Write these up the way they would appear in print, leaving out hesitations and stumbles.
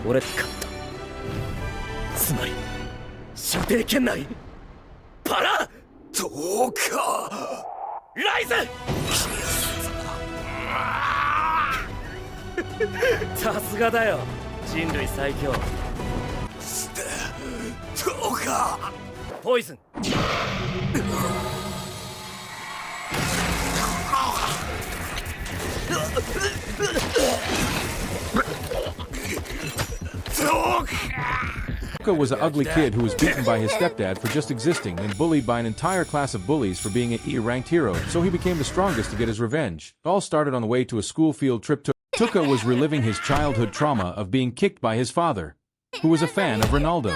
俺勝った。つまり射程圏内。パラどうかライズさすがだよ、人類最強。どうかポイズン。Tuka was an ugly kid who was beaten by his stepdad for just existing and bullied by an entire class of bullies for being an E-ranked hero, so he became the strongest to get his revenge. It all started on the way to a school field trip. Tuka was reliving his childhood trauma of being kicked by his father, who was a fan of Ronaldo.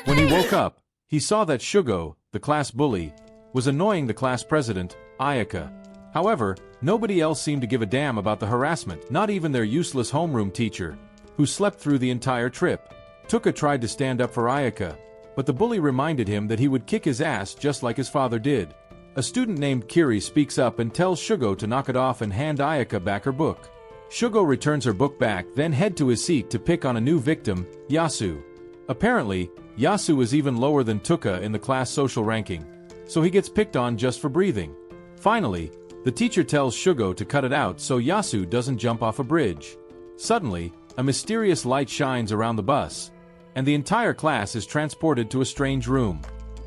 When he woke up, he saw that Shugo, the class bully, was annoying the class president, Ayaka. However, nobody else seemed to give a damn about the harassment, not even their useless homeroom teacher, who slept through the entire trip. Tuka tried to stand up for Ayaka, but the bully reminded him that he would kick his ass just like his father did. A student named Kiri speaks up and tells Shugo to knock it off and hand Ayaka back her book. Shugo returns her book back, then head to his seat to pick on a new victim, Yasu. Apparently, Yasu is even lower than Tuka in the class social ranking, so he gets picked on just for breathing. Finally, the teacher tells Shugo to cut it out so Yasu doesn't jump off a bridge. Suddenly, a mysterious light shines around the bus, and the entire class is transported to a strange room.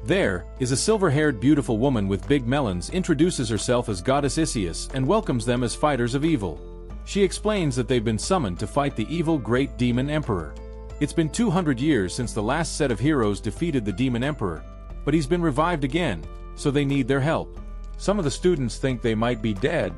There is a silver-haired beautiful woman with big melons introduces herself as Goddess Isius and welcomes them as fighters of evil. She explains that they've been summoned to fight the evil Great Demon Emperor. It's been 200 years since the last set of heroes defeated the Demon Emperor, but he's been revived again, so they need their help. Some of the students think they might be dead.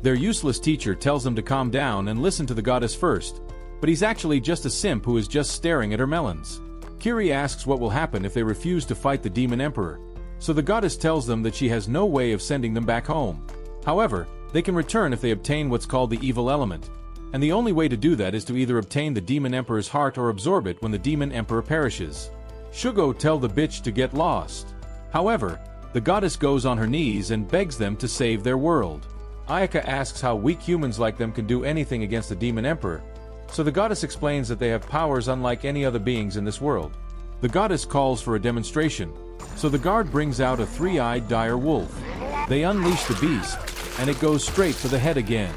Their useless teacher tells them to calm down and listen to the goddess first, but he's actually just a simp who is just staring at her melons. Kiri asks what will happen if they refuse to fight the Demon Emperor, so the goddess tells them that she has no way of sending them back home. However, they can return if they obtain what's called the evil element, and the only way to do that is to either obtain the Demon Emperor's heart or absorb it when the Demon Emperor perishes. Shugo tells the bitch to get lost. However, the goddess goes on her knees and begs them to save their world. Ayaka asks how weak humans like them can do anything against the Demon Emperor, so the goddess explains that they have powers unlike any other beings in this world. The goddess calls for a demonstration, so the guard brings out a three-eyed dire wolf. They unleash the beast, and it goes straight for the head again.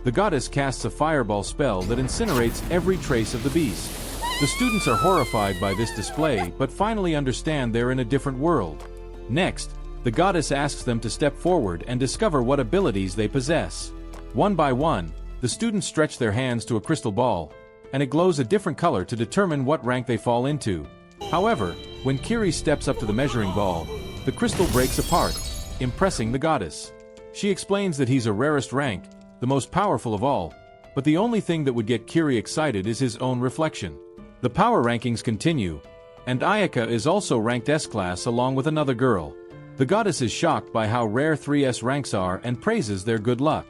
The goddess casts a fireball spell that incinerates every trace of the beast. The students are horrified by this display but finally understand they're in a different world. Next, the goddess asks them to step forward and discover what abilities they possess. One by one, the students stretch their hands to a crystal ball, and it glows a different color to determine what rank they fall into. However, when Kiri steps up to the measuring ball, the crystal breaks apart, impressing the goddess. She explains that he's a rarest rank, the most powerful of all, but the only thing that would get Kiri excited is his own reflection. The power rankings continue, and Ayaka is also ranked S-class along with another girl. The goddess is shocked by how rare 3S ranks are and praises their good luck.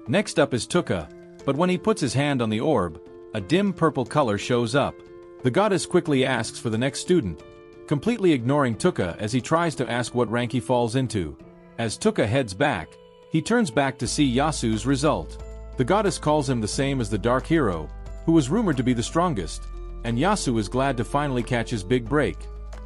Next up is Tuka, but when he puts his hand on the orb, a dim purple color shows up. The goddess quickly asks for the next student, completely ignoring Tuka as he tries to ask what rank he falls into. As Tuka heads back, he turns back to see Yasu's result. The goddess calls him the same as the Dark Hero, who was rumored to be the strongest, and Yasu is glad to finally catch his big break.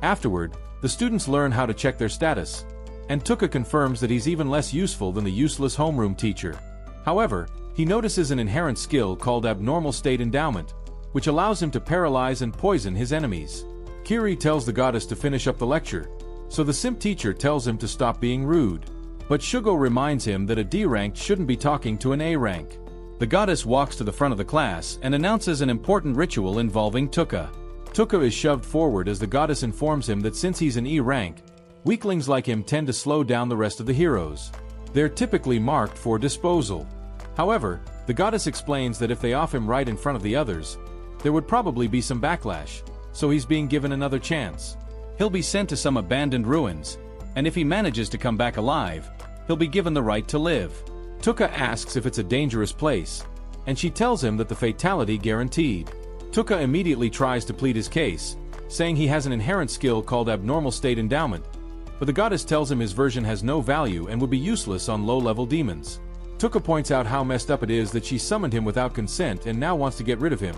Afterward, the students learn how to check their status, and Tuka confirms that he's even less useful than the useless homeroom teacher. However, he notices an inherent skill called Abnormal State Endowment, which allows him to paralyze and poison his enemies. Kiri tells the goddess to finish up the lecture, so the simp teacher tells him to stop being rude. But Shugo reminds him that a D-ranked shouldn't be talking to an A-rank. The goddess walks to the front of the class and announces an important ritual involving Tuka. Tuka is shoved forward as the goddess informs him that since he's an E rank, weaklings like him tend to slow down the rest of the heroes. They're typically marked for disposal. However, the goddess explains that if they off him right in front of the others, there would probably be some backlash, so he's being given another chance. He'll be sent to some abandoned ruins, and if he manages to come back alive, he'll be given the right to live. Tuka asks if it's a dangerous place, and she tells him that the fatality guaranteed. Tuka immediately tries to plead his case, saying he has an inherent skill called Abnormal State Endowment, but the goddess tells him his version has no value and would be useless on low-level demons. Tuka points out how messed up it is that she summoned him without consent and now wants to get rid of him.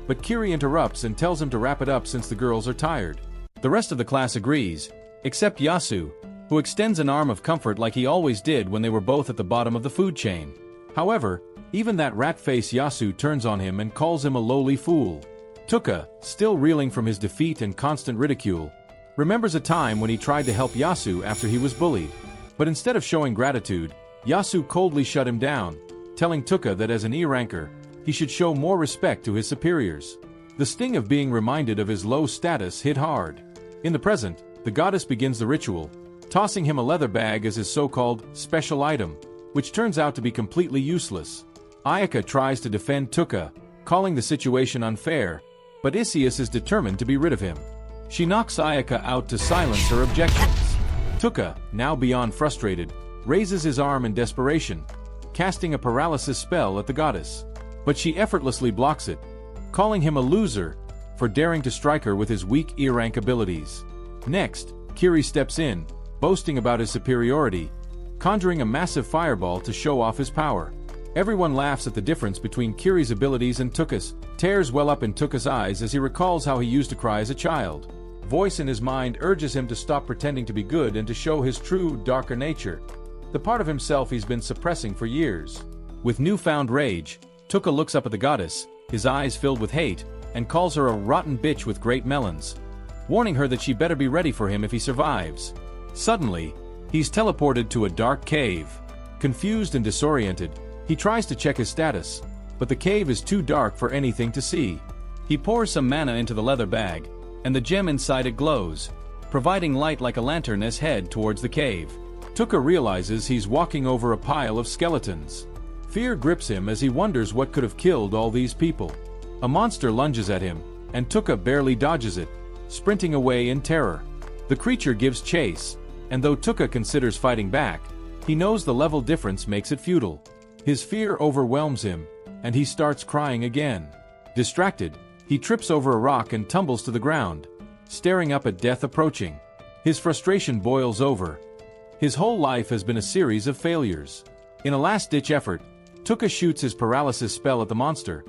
But Kiri interrupts and tells him to wrap it up since the girls are tired. The rest of the class agrees, except Yasu, who extends an arm of comfort like he always did when they were both at the bottom of the food chain. However, even that rat-face Yasu turns on him and calls him a lowly fool. Tuka, still reeling from his defeat and constant ridicule, remembers a time when he tried to help Yasu after he was bullied. But instead of showing gratitude, Yasu coldly shut him down, telling Tuka that as an E-ranker, he should show more respect to his superiors. The sting of being reminded of his low status hit hard. In the present, the goddess begins the ritual, tossing him a leather bag as his so-called special item, which turns out to be completely useless. Ayaka tries to defend Tuka, calling the situation unfair, but Isius is determined to be rid of him. She knocks Ayaka out to silence her objections. Tuka, now beyond frustrated, raises his arm in desperation, casting a paralysis spell at the goddess. But she effortlessly blocks it, calling him a loser for daring to strike her with his weak E-rank abilities. Next, Kiri steps in, boasting about his superiority, conjuring a massive fireball to show off his power. Everyone laughs at the difference between Kiri's abilities and Tuka's. Tears well up in Tuka's eyes as he recalls how he used to cry as a child. Voice in his mind urges him to stop pretending to be good and to show his true, darker nature, the part of himself he's been suppressing for years. With newfound rage, Tuka looks up at the goddess, his eyes filled with hate, and calls her a rotten bitch with great melons, warning her that she better be ready for him if he survives. Suddenly, he's teleported to a dark cave. Confused and disoriented, he tries to check his status, but the cave is too dark for anything to see. He pours some mana into the leather bag, and the gem inside it glows, providing light like a lantern as head towards the cave. Tuka realizes he's walking over a pile of skeletons. Fear grips him as he wonders what could have killed all these people. A monster lunges at him, and Tuka barely dodges it, sprinting away in terror. The creature gives chase, and though Tuka considers fighting back, he knows the level difference makes it futile. His fear overwhelms him, and he starts crying again. Distracted, he trips over a rock and tumbles to the ground, staring up at death approaching. His frustration boils over. His whole life has been a series of failures. In a last-ditch effort, Tuka shoots his paralysis spell at the monster,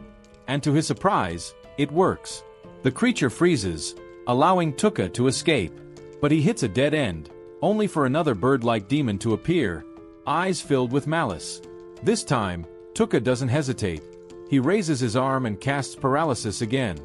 and to his surprise, it works. The creature freezes, allowing Tuka to escape. But he hits a dead end, only for another bird-like demon to appear, eyes filled with malice. This time, Tuka doesn't hesitate. He raises his arm and casts paralysis again.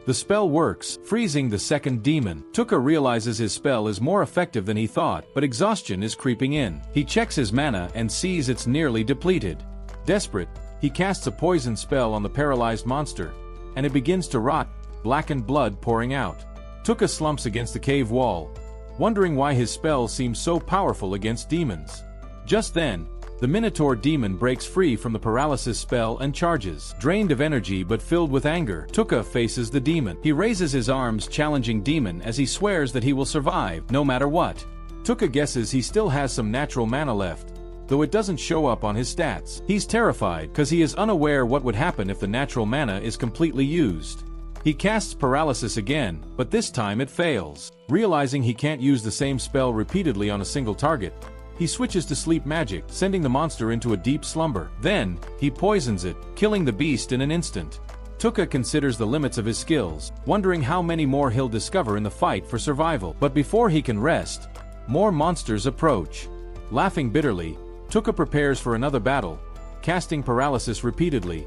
The spell works, freezing the second demon. Tuka realizes his spell is more effective than he thought, but exhaustion is creeping in. He checks his mana and sees it's nearly depleted. Desperate, he casts a poison spell on the paralyzed monster, and it begins to rot, blackened blood pouring out. Tuka slumps against the cave wall, wondering why his spell seems so powerful against demons. Just then, the Minotaur demon breaks free from the paralysis spell and charges. Drained of energy but filled with anger, Tuka faces the demon. He raises his arms challenging demon as he swears that he will survive, no matter what. Tuka guesses he still has some natural mana left, though it doesn't show up on his stats. He's terrified because he is unaware what would happen if the natural mana is completely used. He casts paralysis again, but this time it fails. Realizing he can't use the same spell repeatedly on a single target, he switches to sleep magic, sending the monster into a deep slumber. Then, he poisons it, killing the beast in an instant. Tuka considers the limits of his skills, wondering how many more he'll discover in the fight for survival. But before he can rest, more monsters approach. Laughing bitterly, Tuka prepares for another battle, casting paralysis repeatedly,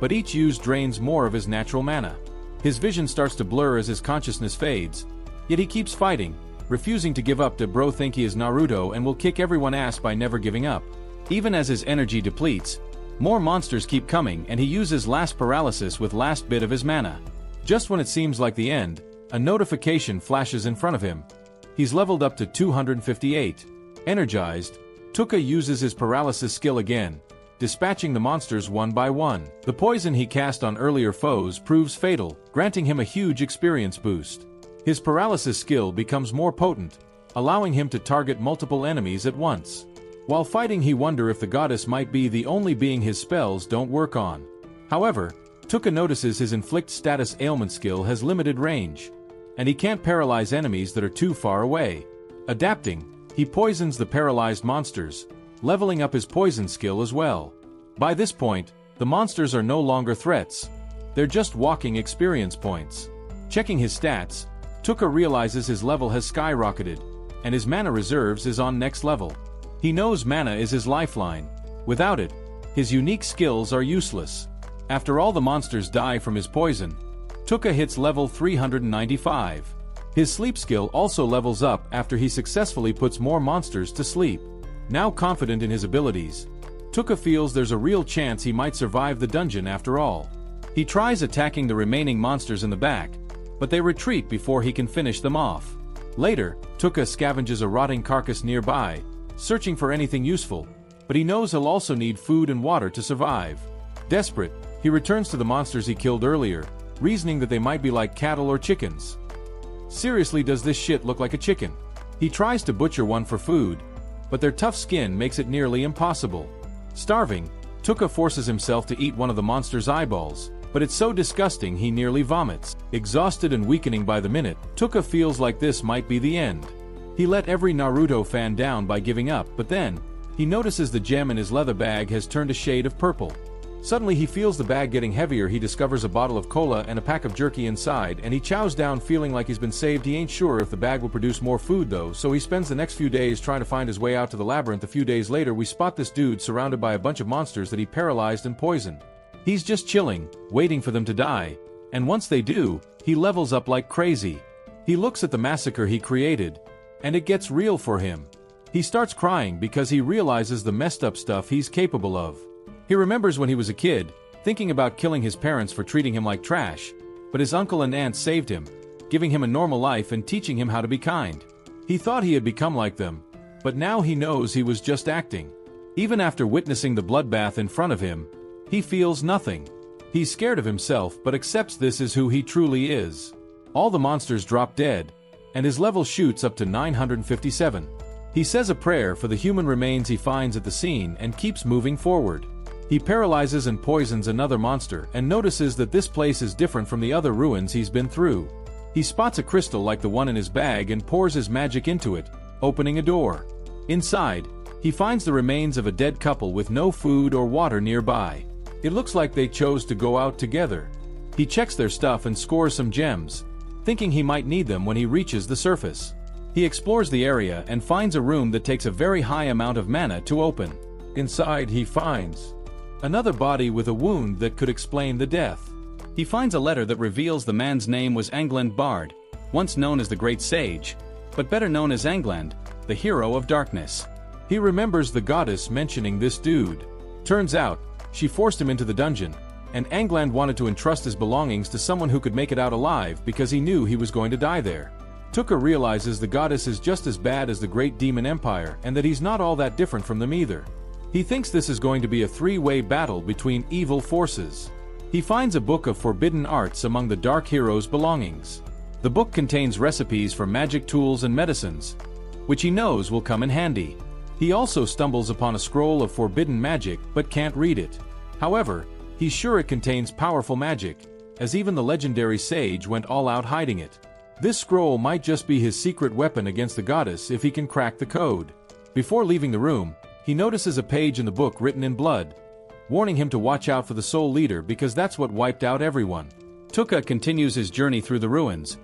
but each use drains more of his natural mana. His vision starts to blur as his consciousness fades, yet he keeps fighting, refusing to give up to bro think he is Naruto and will kick everyone ass by never giving up. Even as his energy depletes, more monsters keep coming and he uses last paralysis with last bit of his mana. Just when it seems like the end, a notification flashes in front of him. He's leveled up to 258. Energized, Tuka uses his paralysis skill again, dispatching the monsters one by one. The poison he cast on earlier foes proves fatal, granting him a huge experience boost. His paralysis skill becomes more potent, allowing him to target multiple enemies at once. While fighting, he wonders if the goddess might be the only being his spells don't work on. However, Tuka notices his inflict status ailment skill has limited range, and he can't paralyze enemies that are too far away. Adapting, he poisons the paralyzed monsters, leveling up his poison skill as well. By this point, the monsters are no longer threats. They're just walking experience points. Checking his stats, Tuka realizes his level has skyrocketed, and his mana reserves is on next level. He knows mana is his lifeline. Without it, his unique skills are useless. After all the monsters die from his poison, Tuka hits level 395. His sleep skill also levels up after he successfully puts more monsters to sleep. Now confident in his abilities, Tuka feels there's a real chance he might survive the dungeon after all. He tries attacking the remaining monsters in the back, but they retreat before he can finish them off. Later, Tuka scavenges a rotting carcass nearby, searching for anything useful, but he knows he'll also need food and water to survive. Desperate, he returns to the monsters he killed earlier, reasoning that they might be like cattle or chickens. Seriously, does this shit look like a chicken? He tries to butcher one for food, but their tough skin makes it nearly impossible. Starving, Tuka forces himself to eat one of the monster's eyeballs, but it's so disgusting he nearly vomits. Exhausted and weakening by the minute, Tuka feels like this might be the end. He let every Naruto fan down by giving up, but then, he notices the gem in his leather bag has turned a shade of purple. Suddenly he feels the bag getting heavier. He discovers a bottle of cola and a pack of jerky inside, and he chows down feeling like he's been saved. He ain't sure if the bag will produce more food though, so he spends the next few days trying to find his way out to the labyrinth. A few days later we spot this dude surrounded by a bunch of monsters that he paralyzed and poisoned. He's just chilling, waiting for them to die, and once they do, he levels up like crazy. He looks at the massacre he created, and it gets real for him. He starts crying because he realizes the messed up stuff he's capable of. He remembers when he was a kid, thinking about killing his parents for treating him like trash, but his uncle and aunt saved him, giving him a normal life and teaching him how to be kind. He thought he had become like them, but now he knows he was just acting. Even after witnessing the bloodbath in front of him, he feels nothing. He's scared of himself but accepts this is who he truly is. All the monsters drop dead, and his level shoots up to 957. He says a prayer for the human remains he finds at the scene and keeps moving forward. He paralyzes and poisons another monster and notices that this place is different from the other ruins he's been through. He spots a crystal like the one in his bag and pours his magic into it, opening a door. Inside, he finds the remains of a dead couple with no food or water nearby. It looks like they chose to go out together. He checks their stuff and scores some gems, thinking he might need them when he reaches the surface. He explores the area and finds a room that takes a very high amount of mana to open. Inside he finds another body with a wound that could explain the death. He finds a letter that reveals the man's name was Angland Bard, once known as the Great Sage, but better known as Angland, the hero of darkness. He remembers the goddess mentioning this dude. Turns out, she forced him into the dungeon, and Angland wanted to entrust his belongings to someone who could make it out alive because he knew he was going to die there. Tuka realizes the goddess is just as bad as the Great Demon Empire and that he's not all that different from them either. He thinks this is going to be a three-way battle between evil forces. He finds a book of forbidden arts among the Dark Hero's belongings. The book contains recipes for magic tools and medicines, which he knows will come in handy. He also stumbles upon a scroll of forbidden magic but can't read it. However, he's sure it contains powerful magic, as even the legendary sage went all out hiding it. This scroll might just be his secret weapon against the goddess if he can crack the code. Before leaving the room, he notices a page in the book written in blood, warning him to watch out for the Soul Leader because that's what wiped out everyone. Tuka continues his journey through the ruins,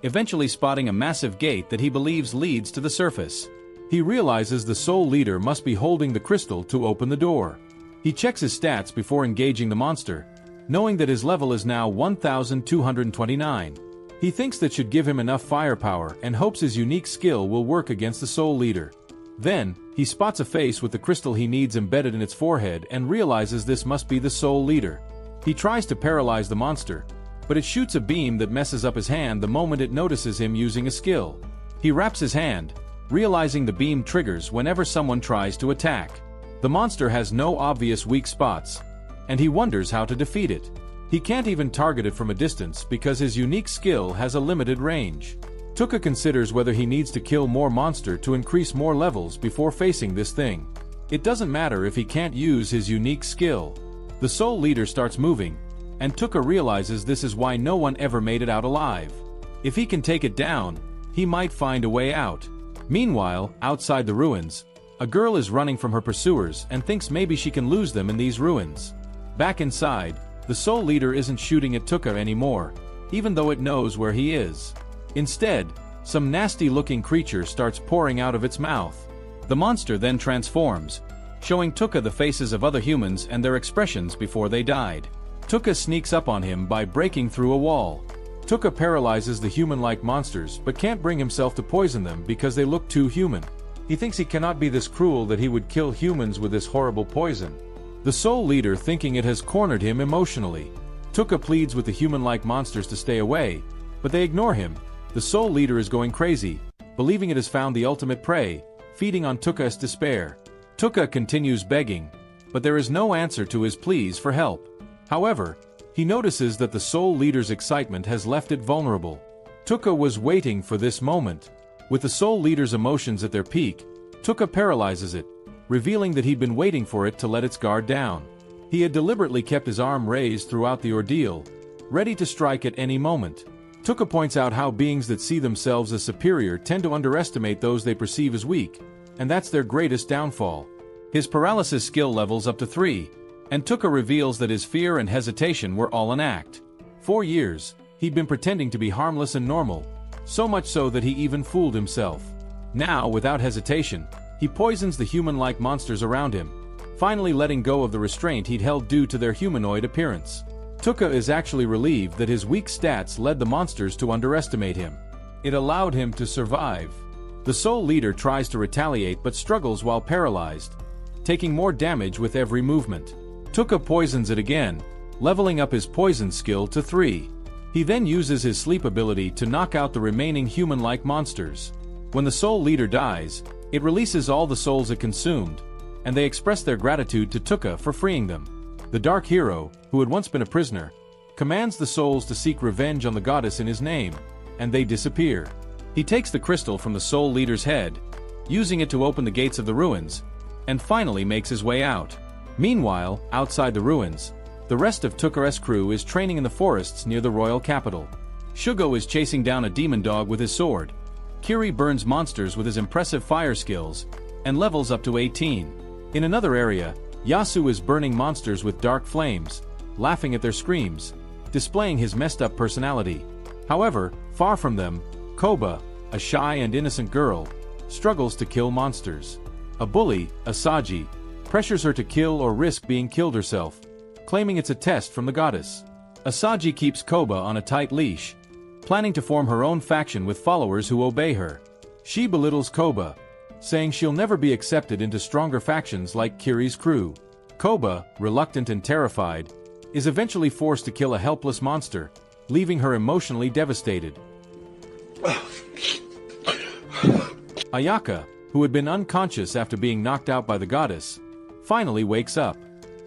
eventually spotting a massive gate that he believes leads to the surface. He realizes the Soul Leader must be holding the crystal to open the door. He checks his stats before engaging the monster, knowing that his level is now 1229. He thinks that should give him enough firepower and hopes his unique skill will work against the Soul Leader. Then, he spots a face with the crystal he needs embedded in its forehead and realizes this must be the Soul Leader. He tries to paralyze the monster, but it shoots a beam that messes up his hand the moment it notices him using a skill. He wraps his hand, realizing the beam triggers whenever someone tries to attack. The monster has no obvious weak spots, and he wonders how to defeat it. He can't even target it from a distance because his unique skill has a limited range. Tuka considers whether he needs to kill more monster to increase more levels before facing this thing. It doesn't matter if he can't use his unique skill. The Soul Leader starts moving, and Tuka realizes this is why no one ever made it out alive. If he can take it down, he might find a way out. Meanwhile, outside the ruins, A girl is running from her pursuers and thinks maybe she can lose them in these ruins. Back inside, the Soul Leader isn't shooting at Tuka anymore, even though it knows where he is. Instead, some nasty-looking creature starts pouring out of its mouth. The monster then transforms, showing Tuka the faces of other humans and their expressions before they died. Tuka sneaks up on him by breaking through a wall. Tuka paralyzes the human-like monsters but can't bring himself to poison them because they look too human. He thinks he cannot be this cruel that he would kill humans with this horrible poison. The Soul Leader, thinking it has cornered him emotionally. Tuka pleads with the human-like monsters to stay away, but they ignore him. The Soul Leader is going crazy, believing it has found the ultimate prey, feeding on Tuka's despair. Tuka continues begging, but there is no answer to his pleas for help. However, he notices that the Soul Leader's excitement has left it vulnerable. Tuka was waiting for this moment. With the Soul Leader's emotions at their peak, Tuka paralyzes it, revealing that he'd been waiting for it to let its guard down. He had deliberately kept his arm raised throughout the ordeal, ready to strike at any moment. Tuka points out how beings that see themselves as superior tend to underestimate those they perceive as weak, and that's their greatest downfall. His paralysis skill levels up to 3, and Tuka reveals that his fear and hesitation were all an act. 4 years, he'd been pretending to be harmless and normal, so much so that he even fooled himself. Now, without hesitation, he poisons the human-like monsters around him, finally letting go of the restraint he'd held due to their humanoid appearance. Tuka is actually relieved that his weak stats led the monsters to underestimate him. It allowed him to survive. The Soul Leader tries to retaliate but struggles while paralyzed, taking more damage with every movement. Tuka poisons it again, leveling up his poison skill to 3. He then uses his sleep ability to knock out the remaining human-like monsters. When the Soul Leader dies, it releases all the souls it consumed, and they express their gratitude to Tuka for freeing them. The Dark Hero, who had once been a prisoner, commands the souls to seek revenge on the goddess in his name, and they disappear. He takes the crystal from the Soul Leader's head, using it to open the gates of the ruins, and finally makes his way out. Meanwhile, outside the ruins, the rest of Tuka's crew is training in the forests near the royal capital. Shugo is chasing down a demon dog with his sword. Kiri burns monsters with his impressive fire skills, and levels up to 18. In another area, Yasu is burning monsters with dark flames, laughing at their screams, displaying his messed-up personality. However, far from them, Koba, a shy and innocent girl, struggles to kill monsters. A bully, Asaji, pressures her to kill or risk being killed herself, claiming it's a test from the goddess. Asaji keeps Koba on a tight leash, planning to form her own faction with followers who obey her. She belittles Koba, saying she'll never be accepted into stronger factions like Kiri's crew. Koba, reluctant and terrified, is eventually forced to kill a helpless monster, leaving her emotionally devastated. Ayaka, who had been unconscious after being knocked out by the goddess, finally wakes up.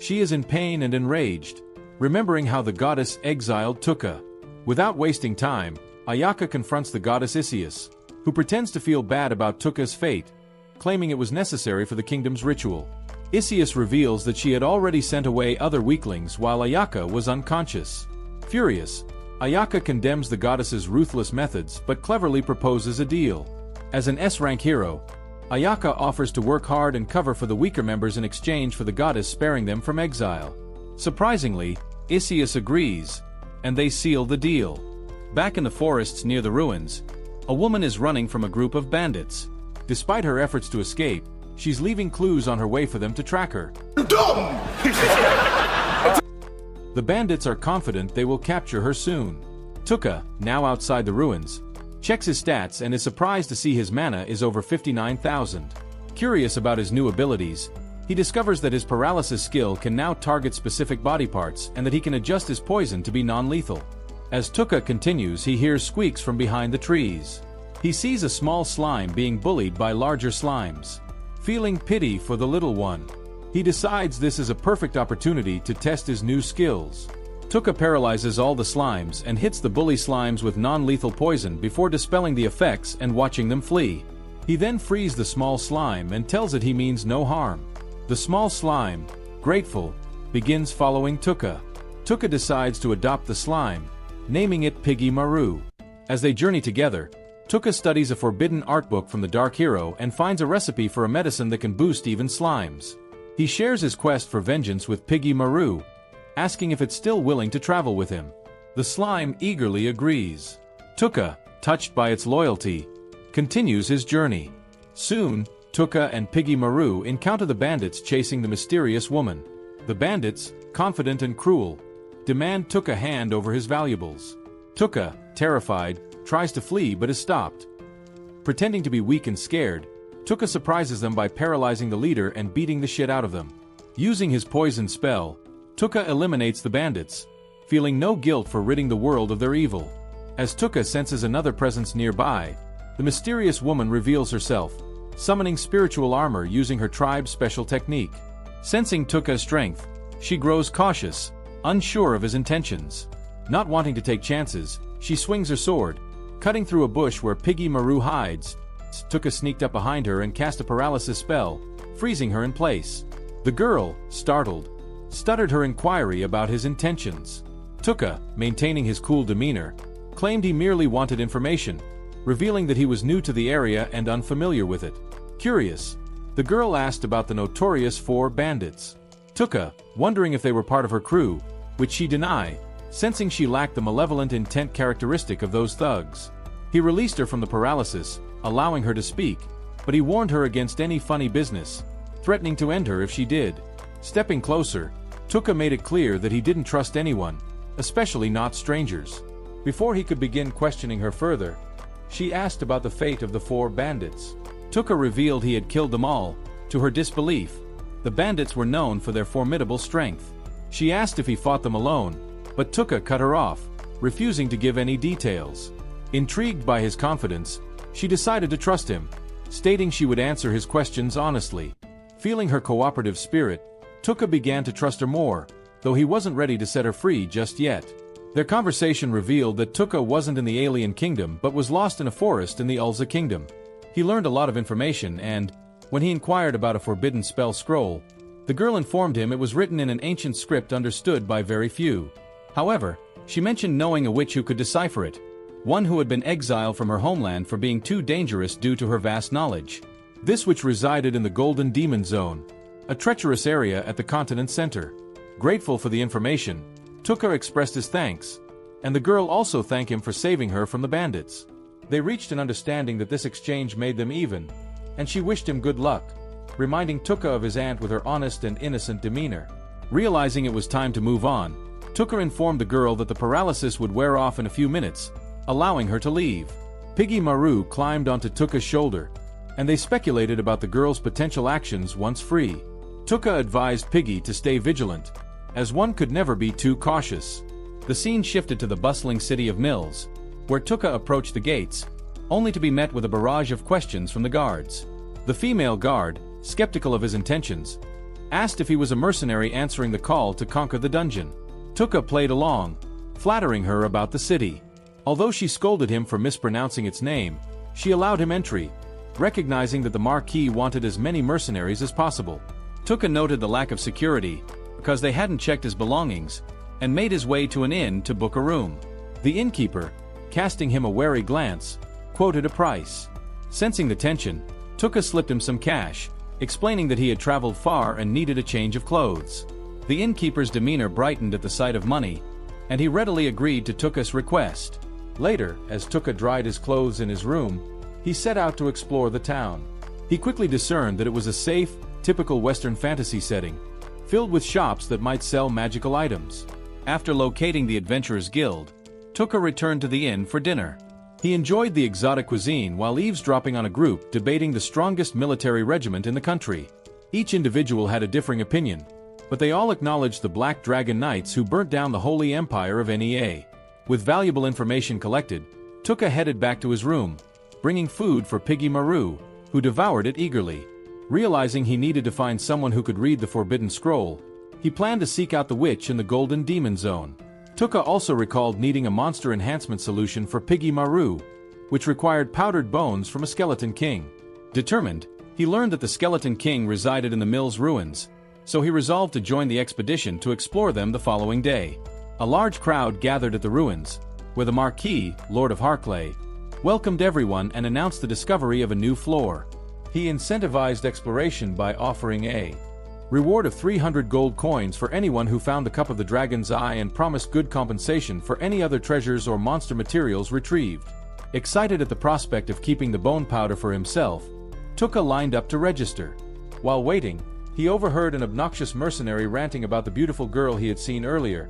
She is in pain and enraged, remembering how the goddess exiled Tuka. Without wasting time, Ayaka confronts the goddess Isius, who pretends to feel bad about Tuka's fate, claiming it was necessary for the kingdom's ritual. Isius reveals that she had already sent away other weaklings while Ayaka was unconscious. Furious, Ayaka condemns the goddess's ruthless methods but cleverly proposes a deal. As an S-rank hero, Ayaka offers to work hard and cover for the weaker members in exchange for the goddess sparing them from exile. Surprisingly, Isius agrees, and they seal the deal. Back in the forests near the ruins, a woman is running from a group of bandits. Despite her efforts to escape, she's leaving clues on her way for them to track her. The bandits are confident they will capture her soon. Tuka, now outside the ruins, checks his stats and is surprised to see his mana is over 59,000. Curious about his new abilities, he discovers that his paralysis skill can now target specific body parts and that he can adjust his poison to be non-lethal. As Tuka continues, he hears squeaks from behind the trees. He sees a small slime being bullied by larger slimes. Feeling pity for the little one, he decides this is a perfect opportunity to test his new skills. Tuka paralyzes all the slimes and hits the bully slimes with non-lethal poison before dispelling the effects and watching them flee. He then frees the small slime and tells it he means no harm. The small slime, grateful, begins following Tuka. Tuka decides to adopt the slime, naming it Piggy Maru. As they journey together, Tuka studies a forbidden art book from the Dark Hero and finds a recipe for a medicine that can boost even slimes. He shares his quest for vengeance with Piggy Maru, asking if it's still willing to travel with him. The slime eagerly agrees. Tuka, touched by its loyalty, continues his journey. Soon, Tuka and Piggy Maru encounter the bandits chasing the mysterious woman. The bandits, confident and cruel, demand Tuka hand over his valuables. Tuka, terrified, tries to flee but is stopped. Pretending to be weak and scared, Tuka surprises them by paralyzing the leader and beating the shit out of them. Using his poison spell, Tuka eliminates the bandits, feeling no guilt for ridding the world of their evil. As Tuka senses another presence nearby, the mysterious woman reveals herself, summoning spiritual armor using her tribe's special technique. Sensing Tuka's strength, she grows cautious, unsure of his intentions. Not wanting to take chances, she swings her sword, cutting through a bush where Piggy Maru hides. Tuka sneaked up behind her and cast a paralysis spell, freezing her in place. The girl, startled, stuttered her inquiry about his intentions. Tuka, maintaining his cool demeanor, claimed he merely wanted information, revealing that he was new to the area and unfamiliar with it. Curious, the girl asked about the notorious 4 bandits. Tuka, wondering if they were part of her crew, which she denied, sensing she lacked the malevolent intent characteristic of those thugs. He released her from the paralysis, allowing her to speak, but he warned her against any funny business, threatening to end her if she did. Stepping closer, Tuka made it clear that he didn't trust anyone, especially not strangers. Before he could begin questioning her further, she asked about the fate of the 4 bandits. Tuka revealed he had killed them all. To her disbelief, the bandits were known for their formidable strength. She asked if he fought them alone, but Tuka cut her off, refusing to give any details. Intrigued by his confidence, she decided to trust him, stating she would answer his questions honestly. Feeling her cooperative spirit, Tuka began to trust her more, though he wasn't ready to set her free just yet. Their conversation revealed that Tuka wasn't in the alien kingdom but was lost in a forest in the Ulza kingdom. He learned a lot of information and, when he inquired about a forbidden spell scroll, the girl informed him it was written in an ancient script understood by very few. However, she mentioned knowing a witch who could decipher it, one who had been exiled from her homeland for being too dangerous due to her vast knowledge. This witch resided in the Golden Demon Zone, a treacherous area at the continent's center. Grateful for the information, Tuka expressed his thanks, and the girl also thanked him for saving her from the bandits. They reached an understanding that this exchange made them even, and she wished him good luck, reminding Tuka of his aunt with her honest and innocent demeanor. Realizing it was time to move on, Tuka informed the girl that the paralysis would wear off in a few minutes, allowing her to leave. Piggy Maru climbed onto Tuka's shoulder, and they speculated about the girl's potential actions once free. Tuka advised Piggy to stay vigilant, as one could never be too cautious. The scene shifted to the bustling city of Mills, where Tuka approached the gates, only to be met with a barrage of questions from the guards. The female guard, skeptical of his intentions, asked if he was a mercenary answering the call to conquer the dungeon. Tuka played along, flattering her about the city. Although she scolded him for mispronouncing its name, she allowed him entry, recognizing that the Marquis wanted as many mercenaries as possible. Tuka noted the lack of security, because they hadn't checked his belongings, and made his way to an inn to book a room. The innkeeper, casting him a wary glance, quoted a price. Sensing the tension, Tuka slipped him some cash, explaining that he had traveled far and needed a change of clothes. The innkeeper's demeanor brightened at the sight of money, and he readily agreed to Tuka's request. Later, as Tuka dried his clothes in his room, he set out to explore the town. He quickly discerned that it was a safe, typical Western fantasy setting, filled with shops that might sell magical items. After locating the Adventurers Guild, Tuka returned to the inn for dinner. He enjoyed the exotic cuisine while eavesdropping on a group debating the strongest military regiment in the country. Each individual had a differing opinion, but they all acknowledged the Black Dragon Knights who burnt down the Holy Empire of NEA. With valuable information collected, Tuka headed back to his room, bringing food for Piggy Maru, who devoured it eagerly. Realizing he needed to find someone who could read the Forbidden Scroll, he planned to seek out the witch in the Golden Demon Zone. Tuka also recalled needing a monster enhancement solution for Piggy Maru, which required powdered bones from a Skeleton King. Determined, he learned that the Skeleton King resided in the Mills ruins, so he resolved to join the expedition to explore them the following day. A large crowd gathered at the ruins, where the Marquis, Lord of Harclay, welcomed everyone and announced the discovery of a new floor. He incentivized exploration by offering a reward of 300 gold coins for anyone who found the Cup of the Dragon's Eye and promised good compensation for any other treasures or monster materials retrieved. Excited at the prospect of keeping the bone powder for himself, Tuka lined up to register. While waiting, he overheard an obnoxious mercenary ranting about the beautiful girl he had seen earlier,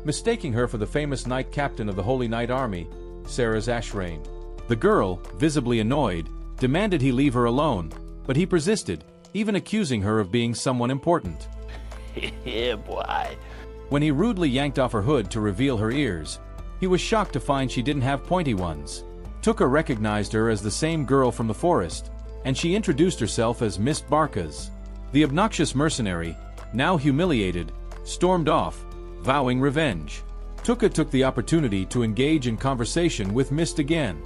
mistaking her for the famous knight captain of the Holy Knight Army, Sarah's Ashrain. The girl, visibly annoyed, demanded he leave her alone, but he persisted, even accusing her of being someone important. Yeah, boy. When he rudely yanked off her hood to reveal her ears, he was shocked to find she didn't have pointy ones. Tuka recognized her as the same girl from the forest, and she introduced herself as Miss Barkas. The obnoxious mercenary, now humiliated, stormed off, vowing revenge. Tuka took the opportunity to engage in conversation with Mist again.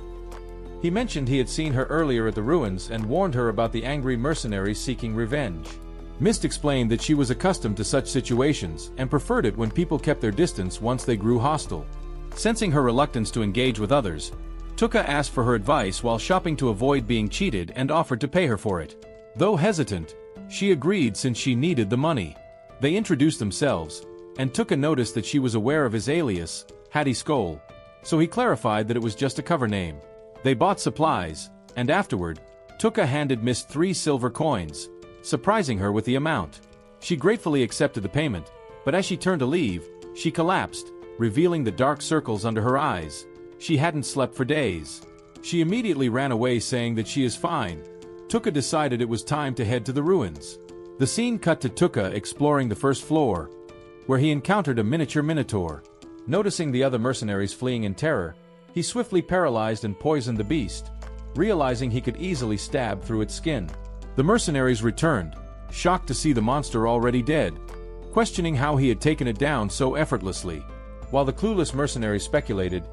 He mentioned he had seen her earlier at the ruins and warned her about the angry mercenaries seeking revenge. Mist explained that she was accustomed to such situations and preferred it when people kept their distance once they grew hostile. Sensing her reluctance to engage with others, Tuka asked for her advice while shopping to avoid being cheated and offered to pay her for it. Though hesitant, she agreed since she needed the money. They introduced themselves, and Tuka noticed that she was aware of his alias, Hattie Skoll, so he clarified that it was just a cover name. They bought supplies, and afterward, Tuka handed Mist 3 silver coins, surprising her with the amount. She gratefully accepted the payment, but as she turned to leave, she collapsed, revealing the dark circles under her eyes. She hadn't slept for days. She immediately ran away saying that she is fine. Tuka decided it was time to head to the ruins. The scene cut to Tuka exploring the first floor, where he encountered a miniature minotaur. Noticing the other mercenaries fleeing in terror, he swiftly paralyzed and poisoned the beast, realizing he could easily stab through its skin. The mercenaries returned, shocked to see the monster already dead, questioning how he had taken it down so effortlessly. While the clueless mercenary speculated,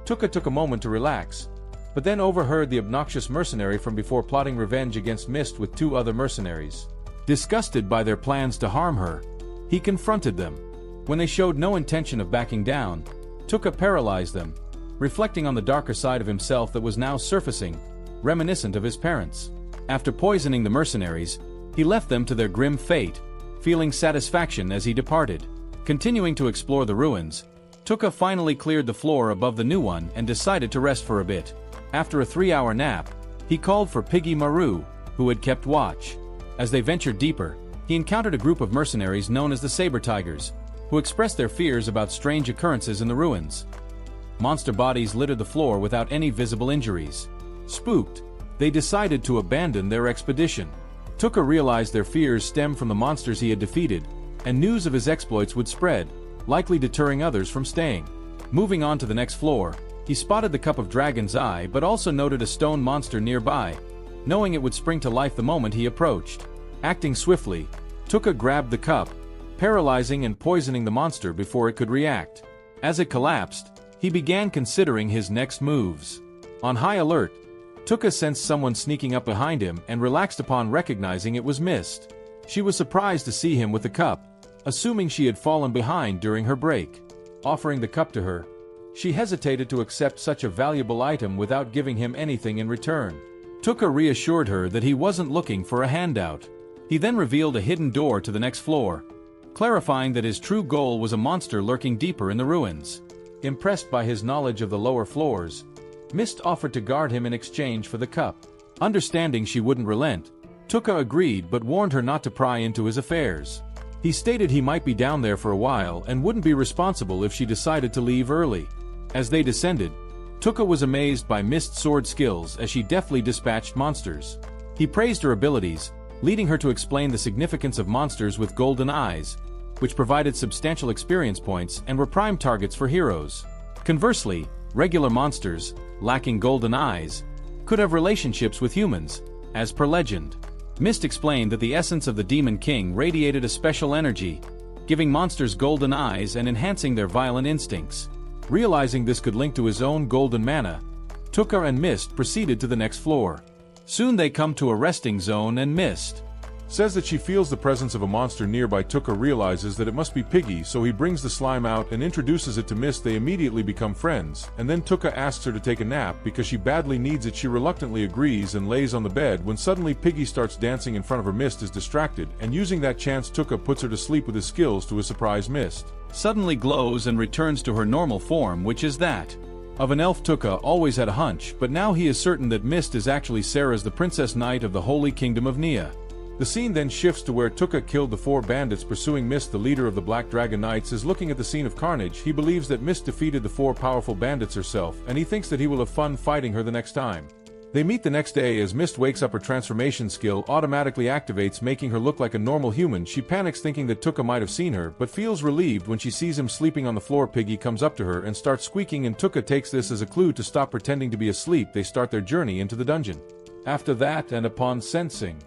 Tuka took a moment to relax, but then overheard the obnoxious mercenary from before plotting revenge against Mist with 2 other mercenaries. Disgusted by their plans to harm her, he confronted them. When they showed no intention of backing down, Tuka paralyzed them, reflecting on the darker side of himself that was now surfacing, reminiscent of his parents. After poisoning the mercenaries, he left them to their grim fate, feeling satisfaction as he departed. Continuing to explore the ruins, Tuka finally cleared the floor above the new one and decided to rest for a bit. After a 3-hour nap, he called for Piggy Maru, who had kept watch. As they ventured deeper, he encountered a group of mercenaries known as the Saber Tigers, who expressed their fears about strange occurrences in the ruins. Monster bodies littered the floor without any visible injuries. Spooked, they decided to abandon their expedition. Tuka realized their fears stemmed from the monsters he had defeated, and news of his exploits would spread, likely deterring others from staying. Moving on to the next floor, he spotted the Cup of Dragon's Eye but also noted a stone monster nearby, knowing it would spring to life the moment he approached. Acting swiftly, Tuka grabbed the cup, paralyzing and poisoning the monster before it could react. As it collapsed, he began considering his next moves. On high alert, Tuka sensed someone sneaking up behind him and relaxed upon recognizing it was Mist. She was surprised to see him with the cup, assuming she had fallen behind during her break. Offering the cup to her, she hesitated to accept such a valuable item without giving him anything in return. Tuka reassured her that he wasn't looking for a handout. He then revealed a hidden door to the next floor, clarifying that his true goal was a monster lurking deeper in the ruins. Impressed by his knowledge of the lower floors, Mist offered to guard him in exchange for the cup. Understanding she wouldn't relent, Tuka agreed but warned her not to pry into his affairs. He stated he might be down there for a while and wouldn't be responsible if she decided to leave early. As they descended, Tuka was amazed by Mist's sword skills as she deftly dispatched monsters. He praised her abilities, leading her to explain the significance of monsters with golden eyes, which provided substantial experience points and were prime targets for heroes. Conversely, regular monsters, lacking golden eyes, could have relationships with humans, as per legend. Mist explained that the essence of the Demon King radiated a special energy, giving monsters golden eyes and enhancing their violent instincts. Realizing this could link to his own golden mana, Tuka and Mist proceeded to the next floor. Soon they come to a resting zone and Mist, says that she feels the presence of a monster nearby. Tuka realizes that it must be Piggy, so he brings the slime out and introduces it to Mist. They immediately become friends, and then Tuka asks her to take a nap because she badly needs it. She reluctantly agrees and lays on the bed when suddenly Piggy starts dancing in front of her. Mist is distracted, and using that chance Tuka puts her to sleep with his skills. To his surprise, Mist suddenly glows and returns to her normal form, which is that of an elf. Tuka always had a hunch, but now he is certain that Mist is actually Sarah's, the Princess Knight of the Holy Kingdom of Nia. The scene then shifts to where Tuka killed the 4 bandits pursuing Mist. The leader of the Black Dragon Knights is looking at the scene of carnage. He believes that Mist defeated the 4 powerful bandits herself, and he thinks that he will have fun fighting her the next time. They meet the next day. As Mist wakes up, her transformation skill automatically activates, making her look like a normal human. She panics thinking that Tuka might have seen her, but feels relieved when she sees him sleeping on the floor. Piggy comes up to her and starts squeaking, and Tuka takes this as a clue to stop pretending to be asleep. They start their journey into the dungeon. After that, and upon sensing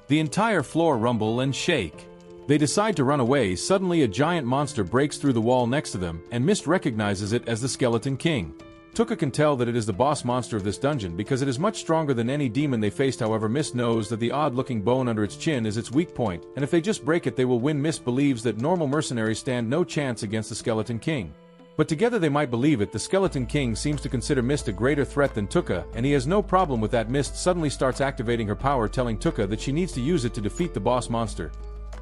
the entire floor rumble and shake, they decide to run away. Suddenly a giant monster breaks through the wall next to them, and Mist recognizes it as the Skeleton King. Tuka can tell that it is the boss monster of this dungeon because it is much stronger than any demon they faced. However, Mist knows that the odd-looking bone under its chin is its weak point, and if they just break it they will win. Mist believes that normal mercenaries stand no chance against the Skeleton King. But together they might believe it. The Skeleton King seems to consider Mist a greater threat than Tuka, and he has no problem with that. Mist suddenly starts activating her power, telling Tuka that she needs to use it to defeat the boss monster.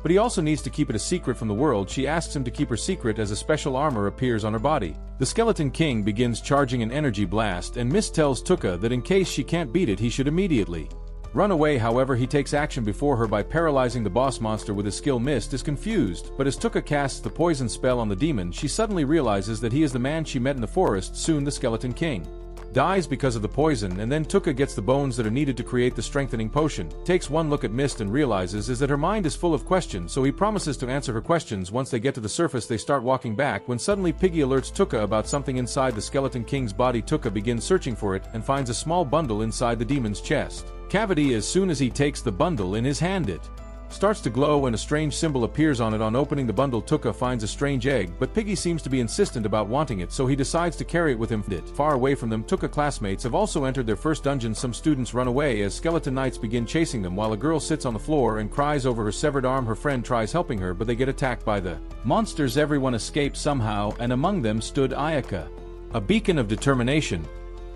But he also needs to keep it a secret from the world. She asks him to keep her secret as a special armor appears on her body. The Skeleton King begins charging an energy blast, and Mist tells Tuka that in case she can't beat it he should immediately run away. However, he takes action before her by paralyzing the boss monster with his skill. Mist is confused, but as Tuka casts the poison spell on the demon, she suddenly realizes that he is the man she met in the forest. Soon the Skeleton King dies because of the poison, and then Tuka gets the bones that are needed to create the strengthening potion. Takes one look at Mist and realizes that her mind is full of questions, so he promises to answer her questions once they get to the surface. They start walking back when suddenly Piggy alerts Tuka about something inside the Skeleton King's body. Tuka begins searching for it and finds a small bundle inside the demon's chest cavity. As soon as he takes the bundle in his hand, it starts to glow and a strange symbol appears on it. On opening the bundle, Tuka finds a strange egg, but Piggy seems to be insistent about wanting it, so he decides to carry it with him. Far away from them, Tuka classmates have also entered their first dungeon. Some students run away as skeleton knights begin chasing them, while a girl sits on the floor and cries over her severed arm. Her friend tries helping her, but they get attacked by the monsters. Everyone escapes somehow, and among them stood Ayaka, a beacon of determination,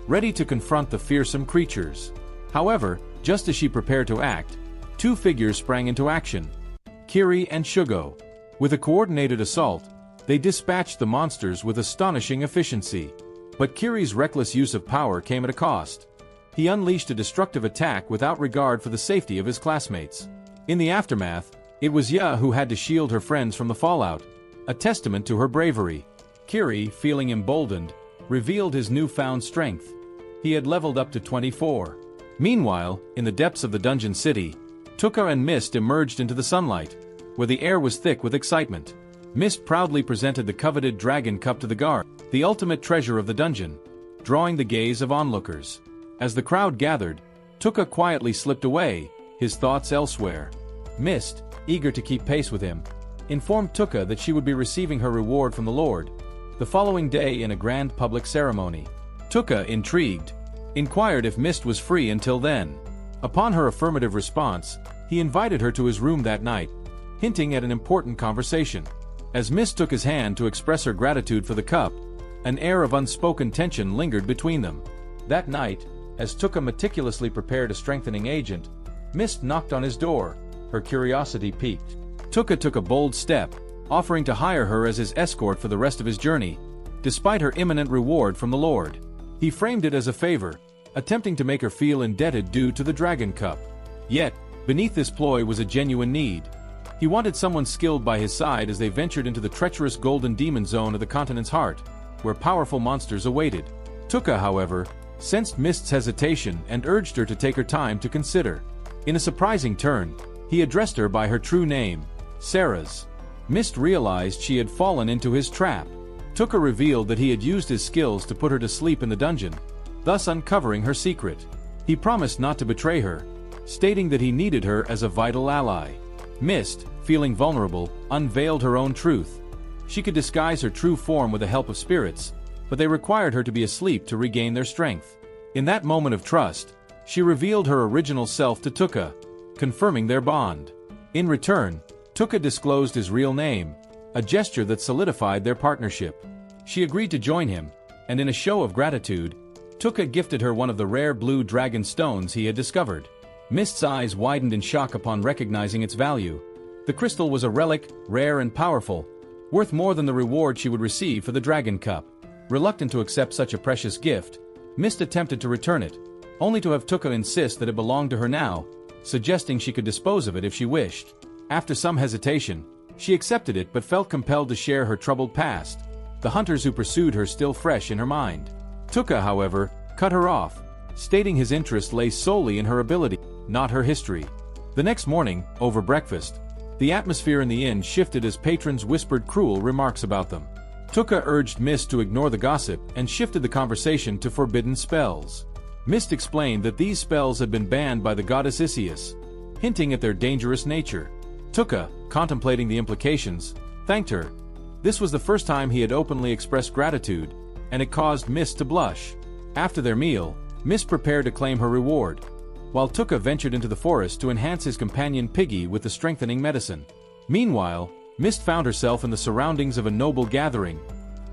ready to confront the fearsome creatures. However, just as she prepared to act, 2 figures sprang into action: Kiri and Shugo. With a coordinated assault, they dispatched the monsters with astonishing efficiency. But Kiri's reckless use of power came at a cost. He unleashed a destructive attack without regard for the safety of his classmates. In the aftermath, it was Ya who had to shield her friends from the fallout, a testament to her bravery. Kiri, feeling emboldened, revealed his newfound strength. He had leveled up to 24. Meanwhile, in the depths of the dungeon city, Tuka and Mist emerged into the sunlight, where the air was thick with excitement. Mist proudly presented the coveted dragon cup to the guard, the ultimate treasure of the dungeon, drawing the gaze of onlookers. As the crowd gathered, Tuka quietly slipped away, his thoughts elsewhere. Mist, eager to keep pace with him, informed Tuka that she would be receiving her reward from the Lord the following day in a grand public ceremony. Tuka, intrigued, inquired if Mist was free until then. Upon her affirmative response, he invited her to his room that night, hinting at an important conversation. As Mist took his hand to express her gratitude for the cup, an air of unspoken tension lingered between them. That night, as Tuka meticulously prepared a strengthening agent, Mist knocked on his door, her curiosity piqued. Tuka took a bold step, offering to hire her as his escort for the rest of his journey, despite her imminent reward from the Lord. He framed it as a favor, attempting to make her feel indebted due to the Dragon Cup. Yet, beneath this ploy was a genuine need. He wanted someone skilled by his side as they ventured into the treacherous Golden Demon Zone of the continent's heart, where powerful monsters awaited. Tuka, however, sensed Mist's hesitation and urged her to take her time to consider. In a surprising turn, he addressed her by her true name, Sarah's. Mist realized she had fallen into his trap. Tuka revealed that he had used his skills to put her to sleep in the dungeon, thus uncovering her secret. He promised not to betray her, stating that he needed her as a vital ally. Mist, feeling vulnerable, unveiled her own truth. She could disguise her true form with the help of spirits, but they required her to be asleep to regain their strength. In that moment of trust, she revealed her original self to Tuka, confirming their bond. In return, Tuka disclosed his real name, a gesture that solidified their partnership. She agreed to join him, and in a show of gratitude, Tuka gifted her one of the rare blue dragon stones he had discovered. Mist's eyes widened in shock upon recognizing its value. The crystal was a relic, rare and powerful, worth more than the reward she would receive for the Dragon Cup. Reluctant to accept such a precious gift, Mist attempted to return it, only to have Tuka insist that it belonged to her now, suggesting she could dispose of it if she wished. After some hesitation, she accepted it but felt compelled to share her troubled past, the hunters who pursued her still fresh in her mind. Tuka, however, cut her off, stating his interest lay solely in her ability, not her history. The next morning, over breakfast, the atmosphere in the inn shifted as patrons whispered cruel remarks about them. Tuka urged Mist to ignore the gossip and shifted the conversation to forbidden spells. Mist explained that these spells had been banned by the goddess Isius, hinting at their dangerous nature. Tuka, contemplating the implications, thanked her. This was the first time he had openly expressed gratitude, and it caused Mist to blush. After their meal, Mist prepared to claim her reward, while Tuka ventured into the forest to enhance his companion Piggy with the strengthening medicine. Meanwhile, Mist found herself in the surroundings of a noble gathering,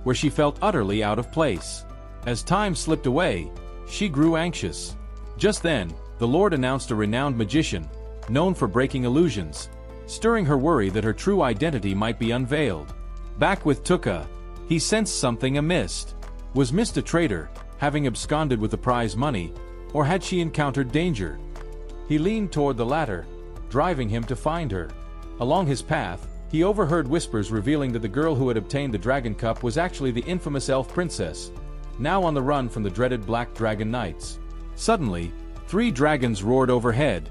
where she felt utterly out of place. As time slipped away, she grew anxious. Just then, the Lord announced a renowned magician, known for breaking illusions, stirring her worry that her true identity might be unveiled. Back with Tuka, he sensed something amiss. Was Mist a traitor, having absconded with the prize money, or had she encountered danger? He leaned toward the latter, driving him to find her. Along his path, he overheard whispers revealing that the girl who had obtained the Dragon Cup was actually the infamous elf princess, now on the run from the dreaded Black Dragon Knights. Suddenly, 3 dragons roared overhead,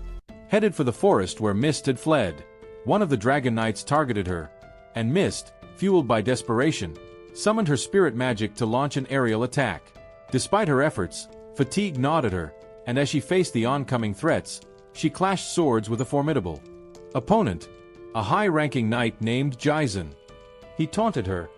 headed for the forest where Mist had fled. One of the Dragon Knights targeted her, and Mist, fueled by desperation, summoned her spirit magic to launch an aerial attack. Despite her efforts, fatigue gnawed at her, and as she faced the oncoming threats, she clashed swords with a formidable opponent, a high-ranking knight named Jaisen. He taunted her,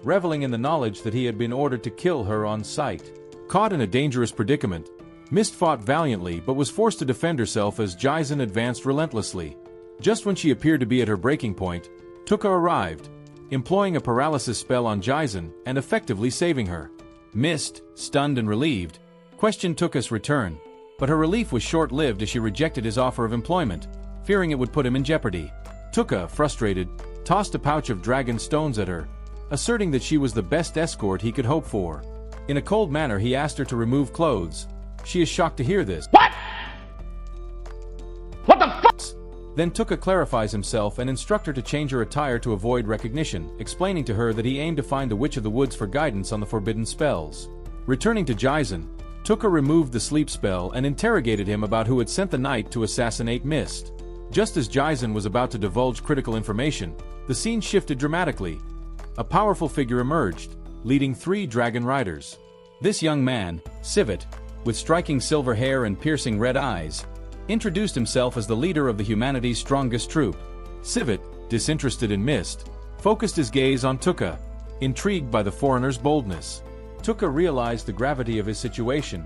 reveling in the knowledge that he had been ordered to kill her on sight. Caught in a dangerous predicament, Mist fought valiantly but was forced to defend herself as Jaisen advanced relentlessly. Just when she appeared to be at her breaking point, Tuka arrived, employing a paralysis spell on Jaisen and effectively saving her. Mist, stunned and relieved, questioned Tuka's return, but her relief was short-lived as she rejected his offer of employment, fearing it would put him in jeopardy. Tuka, frustrated, tossed a pouch of dragon stones at her, asserting that she was the best escort he could hope for. In a cold manner he asked her to remove clothes. She is shocked to hear this. What the fuck? Then Tuka clarifies himself and instructs her to change her attire to avoid recognition, explaining to her that he aimed to find the Witch of the Woods for guidance on the forbidden spells. Returning to Jaisen, Tuka removed the sleep spell and interrogated him about who had sent the knight to assassinate Mist. Just as Jaisen was about to divulge critical information, the scene shifted dramatically. A powerful figure emerged, leading 3 dragon riders. This young man, Civet, with striking silver hair and piercing red eyes, introduced himself as the leader of the humanity's strongest troop. Civet, disinterested in Mist, focused his gaze on Tuka, intrigued by the foreigner's boldness. Tuka realized the gravity of his situation.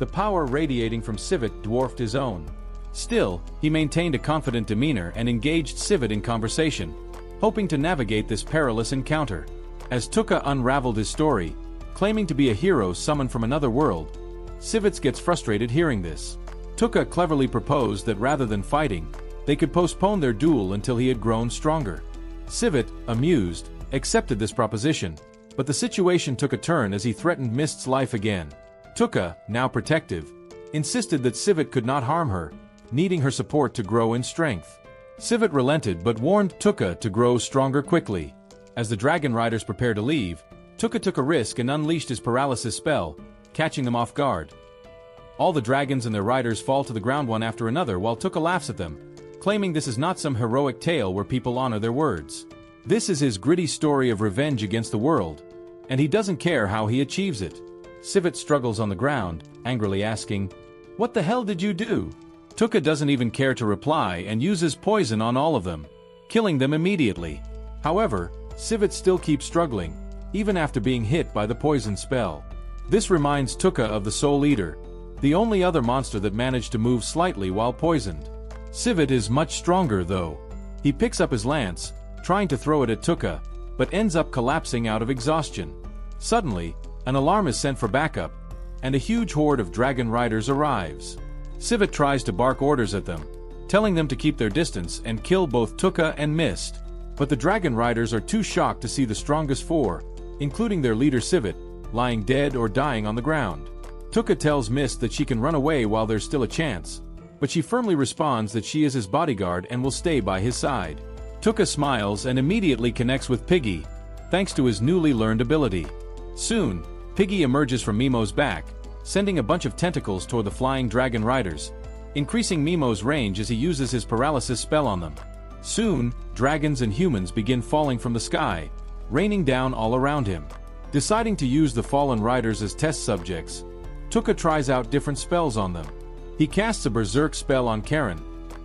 The power radiating from Civet dwarfed his own. Still, he maintained a confident demeanor and engaged Civet in conversation, hoping to navigate this perilous encounter. As Tuka unraveled his story, claiming to be a hero summoned from another world, Civet gets frustrated hearing this. Tuka cleverly proposed that rather than fighting, they could postpone their duel until he had grown stronger. Civet, amused, accepted this proposition, but the situation took a turn as he threatened Mist's life again. Tuka, now protective, insisted that Civet could not harm her, needing her support to grow in strength. Civet relented but warned Tuka to grow stronger quickly. As the dragon riders prepared to leave, Tuka took a risk and unleashed his paralysis spell, catching them off guard. All the dragons and their riders fall to the ground one after another while Tuka laughs at them, claiming this is not some heroic tale where people honor their words. This is his gritty story of revenge against the world, and he doesn't care how he achieves it. Civet struggles on the ground, angrily asking, "What the hell did you do?" Tuka doesn't even care to reply and uses poison on all of them, killing them immediately. However, Civet still keeps struggling, even after being hit by the poison spell. This reminds Tuka of the Soul Eater, the only other monster that managed to move slightly while poisoned. Civet is much stronger though. He picks up his lance, trying to throw it at Tuka, but ends up collapsing out of exhaustion. Suddenly, an alarm is sent for backup, and a huge horde of dragon riders arrives. Civet tries to bark orders at them, telling them to keep their distance and kill both Tuka and Mist. But the dragon riders are too shocked to see the strongest four, including their leader Civet, lying dead or dying on the ground. Tuka tells Mist that she can run away while there's still a chance, but she firmly responds that she is his bodyguard and will stay by his side. Tuka smiles and immediately connects with Piggy, thanks to his newly learned ability. Soon, Piggy emerges from Memo's back, sending a bunch of tentacles toward the flying dragon riders, increasing Memo's range as he uses his paralysis spell on them. Soon, dragons and humans begin falling from the sky, raining down all around him. Deciding to use the fallen riders as test subjects, Tuka tries out different spells on them. He casts a berserk spell on Karen,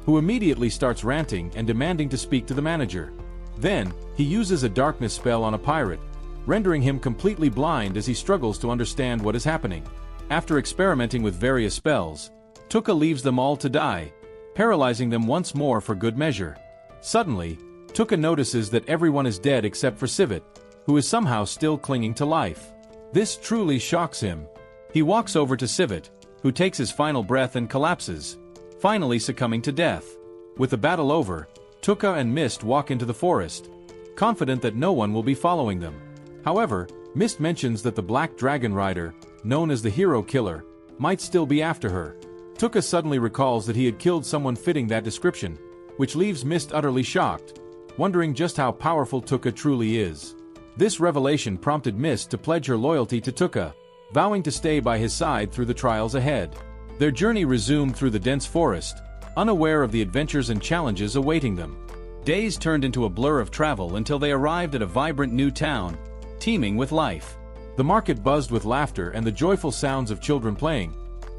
who immediately starts ranting and demanding to speak to the manager. Then, he uses a darkness spell on a pirate, rendering him completely blind as he struggles to understand what is happening. After experimenting with various spells, Tuka leaves them all to die, paralyzing them once more for good measure. Suddenly, Tuka notices that everyone is dead except for Civet, who is somehow still clinging to life. This truly shocks him. He walks over to Civet, who takes his final breath and collapses, finally succumbing to death. With the battle over, Tuka and Mist walk into the forest, confident that no one will be following them. However, Mist mentions that the Black Dragon Rider, known as the Hero Killer, might still be after her. Tuka suddenly recalls that he had killed someone fitting that description, which leaves Mist utterly shocked, wondering just how powerful Tuka truly is. This revelation prompted Mist to pledge her loyalty to Tuka, vowing to stay by his side through the trials ahead. Their journey resumed through the dense forest, unaware of the adventures and challenges awaiting them. Days turned into a blur of travel until they arrived at a vibrant new town, teeming with life. The market buzzed with laughter and the joyful sounds of children playing,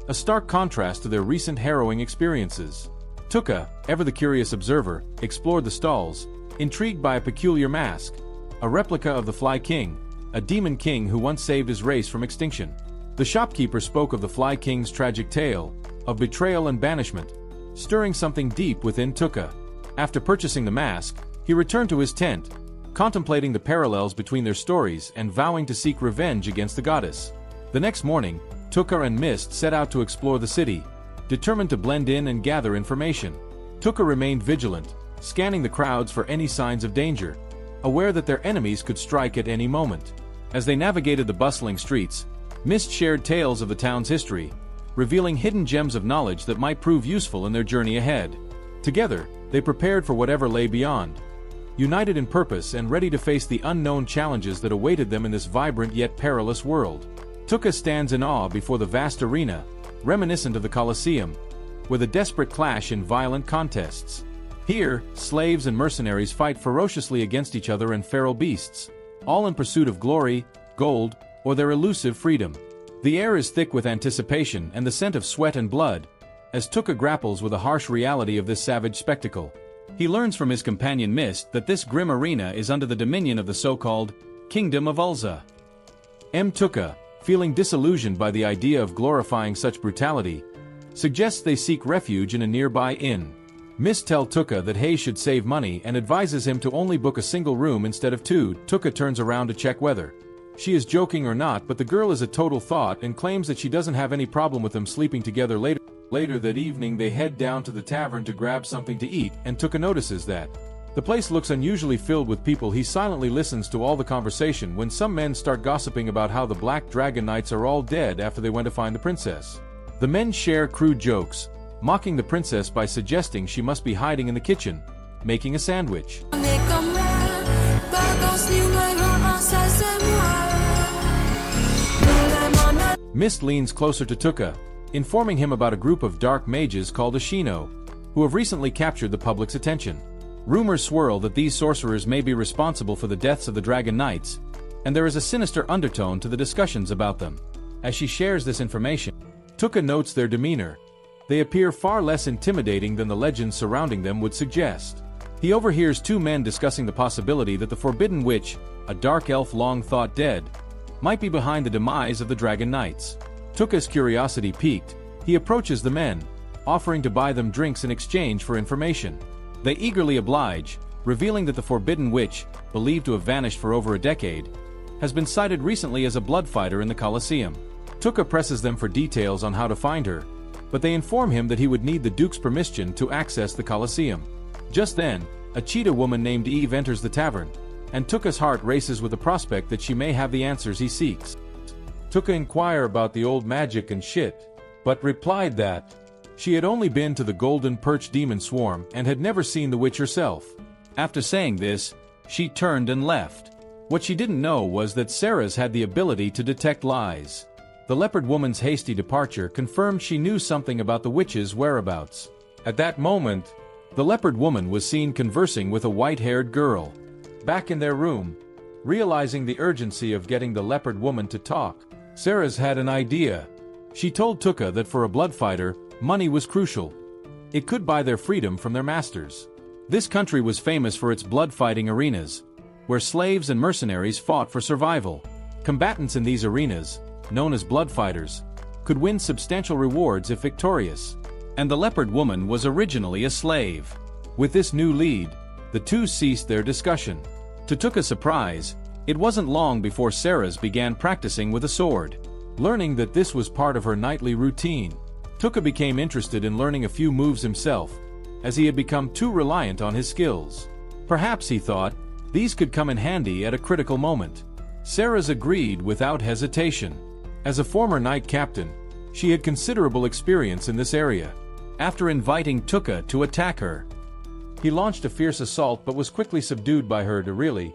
a stark contrast to their recent harrowing experiences. Tuka, ever the curious observer, explored the stalls, intrigued by a peculiar mask, a replica of the Fly King, a demon king who once saved his race from extinction. The shopkeeper spoke of the Fly King's tragic tale, of betrayal and banishment, stirring something deep within Tuka. After purchasing the mask, he returned to his tent, contemplating the parallels between their stories and vowing to seek revenge against the goddess. The next morning, Tuka and Mist set out to explore the city, determined to blend in and gather information. Tuka remained vigilant, scanning the crowds for any signs of danger, aware that their enemies could strike at any moment. As they navigated the bustling streets, Mist shared tales of the town's history, revealing hidden gems of knowledge that might prove useful in their journey ahead. Together, they prepared for whatever lay beyond, united in purpose and ready to face the unknown challenges that awaited them in this vibrant yet perilous world. Tuka stands in awe before the vast arena, reminiscent of the Colosseum, with a desperate clash in violent contests. Here, slaves and mercenaries fight ferociously against each other and feral beasts, all in pursuit of glory, gold, or their elusive freedom. The air is thick with anticipation and the scent of sweat and blood, as Tuka grapples with the harsh reality of this savage spectacle. He learns from his companion Mist that this grim arena is under the dominion of the so-called Kingdom of Ulza. Tuka, feeling disillusioned by the idea of glorifying such brutality, suggests they seek refuge in a nearby inn. Mist tells Tuka that Hay should save money and advises him to only book a single room instead of two. Tuka turns around to check whether she is joking or not, but the girl is a total thought and claims that she doesn't have any problem with them sleeping together later. Later that evening they head down to the tavern to grab something to eat, and Tuka notices that the place looks unusually filled with people. He silently listens to all the conversation when some men start gossiping about how the Black Dragon Knights are all dead after they went to find the princess. The men share crude jokes, mocking the princess by suggesting she must be hiding in the kitchen, making a sandwich. Mist leans closer to Tuka, informing him about a group of dark mages called Ashino, who have recently captured the public's attention. Rumors swirl that these sorcerers may be responsible for the deaths of the Dragon Knights, and there is a sinister undertone to the discussions about them. As she shares this information, Tuka notes their demeanor. They appear far less intimidating than the legends surrounding them would suggest. He overhears two men discussing the possibility that the Forbidden Witch, a dark elf long thought dead, might be behind the demise of the Dragon Knights. Tuka's curiosity piqued, he approaches the men, offering to buy them drinks in exchange for information. They eagerly oblige, revealing that the forbidden witch, believed to have vanished for over a decade, has been sighted recently as a blood fighter in the Colosseum. Tuka presses them for details on how to find her, but they inform him that he would need the Duke's permission to access the Colosseum. Just then, a cheetah woman named Eve enters the tavern, and Tuka's heart races with the prospect that she may have the answers he seeks. Tuka inquired about the old magic and shit, but replied that she had only been to the Golden Perch Demon Swarm and had never seen the witch herself. After saying this, she turned and left. What she didn't know was that Sarah's had the ability to detect lies. The leopard woman's hasty departure confirmed she knew something about the witch's whereabouts. At that moment, the leopard woman was seen conversing with a white-haired girl. Back in their room, realizing the urgency of getting the leopard woman to talk, Sarah's had an idea. She told Tuka that for a blood fighter, money was crucial. It could buy their freedom from their masters. This country was famous for its blood-fighting arenas, where slaves and mercenaries fought for survival. Combatants in these arenas, known as blood fighters, could win substantial rewards if victorious. And the leopard woman was originally a slave. With this new lead, the two ceased their discussion. To Tuka's surprise, it wasn't long before Sarah's began practicing with a sword. Learning that this was part of her nightly routine, Tuka became interested in learning a few moves himself, as he had become too reliant on his skills. Perhaps, he thought, these could come in handy at a critical moment. Sarah's agreed without hesitation. As a former knight captain, she had considerable experience in this area. After inviting Tuka to attack her, he launched a fierce assault but was quickly subdued by her really,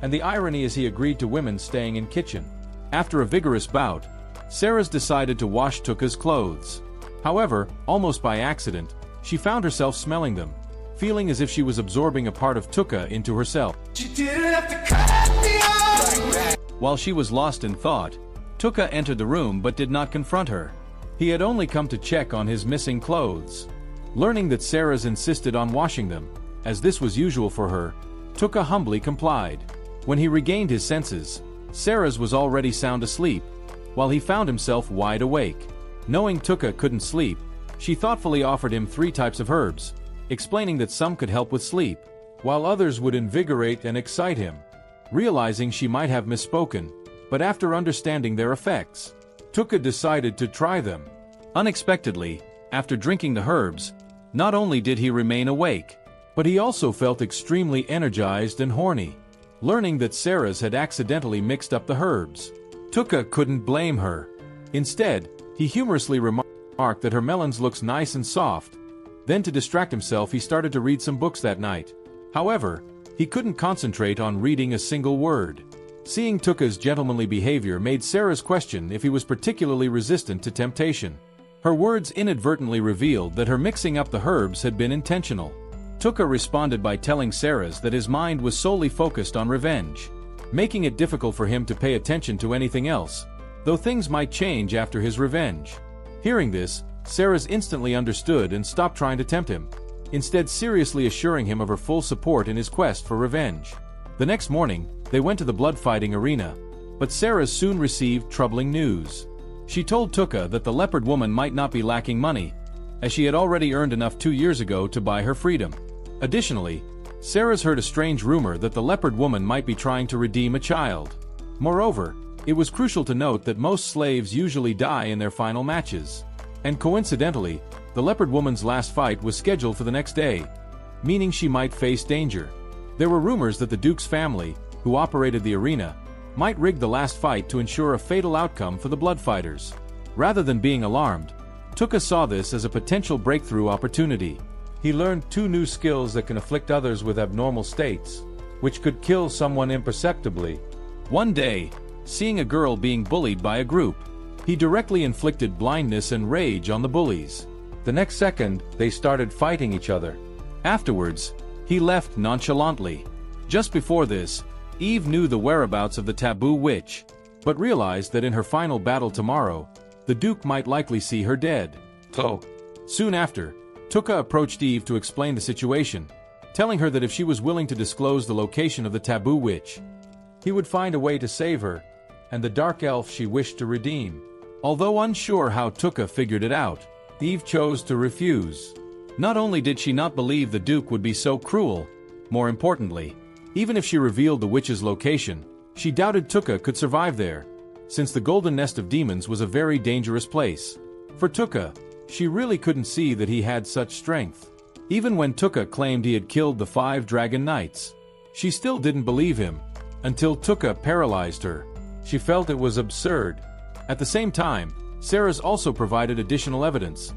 and the irony is he agreed to women staying in kitchen. After a vigorous bout, Sarah's decided to wash Tuka's clothes. However, almost by accident, she found herself smelling them, feeling as if she was absorbing a part of Tuka into herself. She didn't have to cut me off. While she was lost in thought, Tuka entered the room but did not confront her. He had only come to check on his missing clothes. Learning that Sarah's insisted on washing them, as this was usual for her, Tuka humbly complied. When he regained his senses, Sarah's was already sound asleep, while he found himself wide awake. Knowing Tuka couldn't sleep, she thoughtfully offered him 3 types of herbs, explaining that some could help with sleep, while others would invigorate and excite him. Realizing she might have misspoken, but after understanding their effects, Tuka decided to try them. Unexpectedly, after drinking the herbs, not only did he remain awake, but he also felt extremely energized and horny. Learning that Sarah's had accidentally mixed up the herbs, Tuka couldn't blame her. Instead, he humorously remarked that her melons looks nice and soft. Then to distract himself he started to read some books that night. However, he couldn't concentrate on reading a single word. Seeing Tuka's gentlemanly behavior made Sarah's question if he was particularly resistant to temptation. Her words inadvertently revealed that her mixing up the herbs had been intentional. Tuka responded by telling Sarah's that his mind was solely focused on revenge, making it difficult for him to pay attention to anything else, though things might change after his revenge. Hearing this, Sarah's instantly understood and stopped trying to tempt him, instead seriously assuring him of her full support in his quest for revenge. The next morning, they went to the blood-fighting arena, but Sarah soon received troubling news. She told Tuka that the leopard woman might not be lacking money, as she had already earned enough 2 years ago to buy her freedom. Additionally, Sarah's heard a strange rumor that the leopard woman might be trying to redeem a child. Moreover, it was crucial to note that most slaves usually die in their final matches. And coincidentally, the leopard woman's last fight was scheduled for the next day, meaning she might face danger. There were rumors that the Duke's family, who operated the arena, might rig the last fight to ensure a fatal outcome for the blood fighters. Rather than being alarmed, Tuka saw this as a potential breakthrough opportunity. He learned 2 new skills that can afflict others with abnormal states, which could kill someone imperceptibly. One day, seeing a girl being bullied by a group, he directly inflicted blindness and rage on the bullies. The next second, they started fighting each other. Afterwards, he left nonchalantly. Just before this, Eve knew the whereabouts of the taboo witch, but realized that in her final battle tomorrow, the Duke might likely see her dead. So, soon after, Tuka approached Eve to explain the situation, telling her that if she was willing to disclose the location of the taboo witch, he would find a way to save her and the dark elf she wished to redeem. Although unsure how Tuka figured it out, Eve chose to refuse. Not only did she not believe the Duke would be so cruel, more importantly, even if she revealed the witch's location, she doubted Tuka could survive there, since the Golden Nest of Demons was a very dangerous place. For Tuka, she really couldn't see that he had such strength. Even when Tuka claimed he had killed the 5 Dragon Knights, she still didn't believe him, until Tuka paralyzed her. She felt it was absurd. At the same time, Sarah's also provided additional evidence,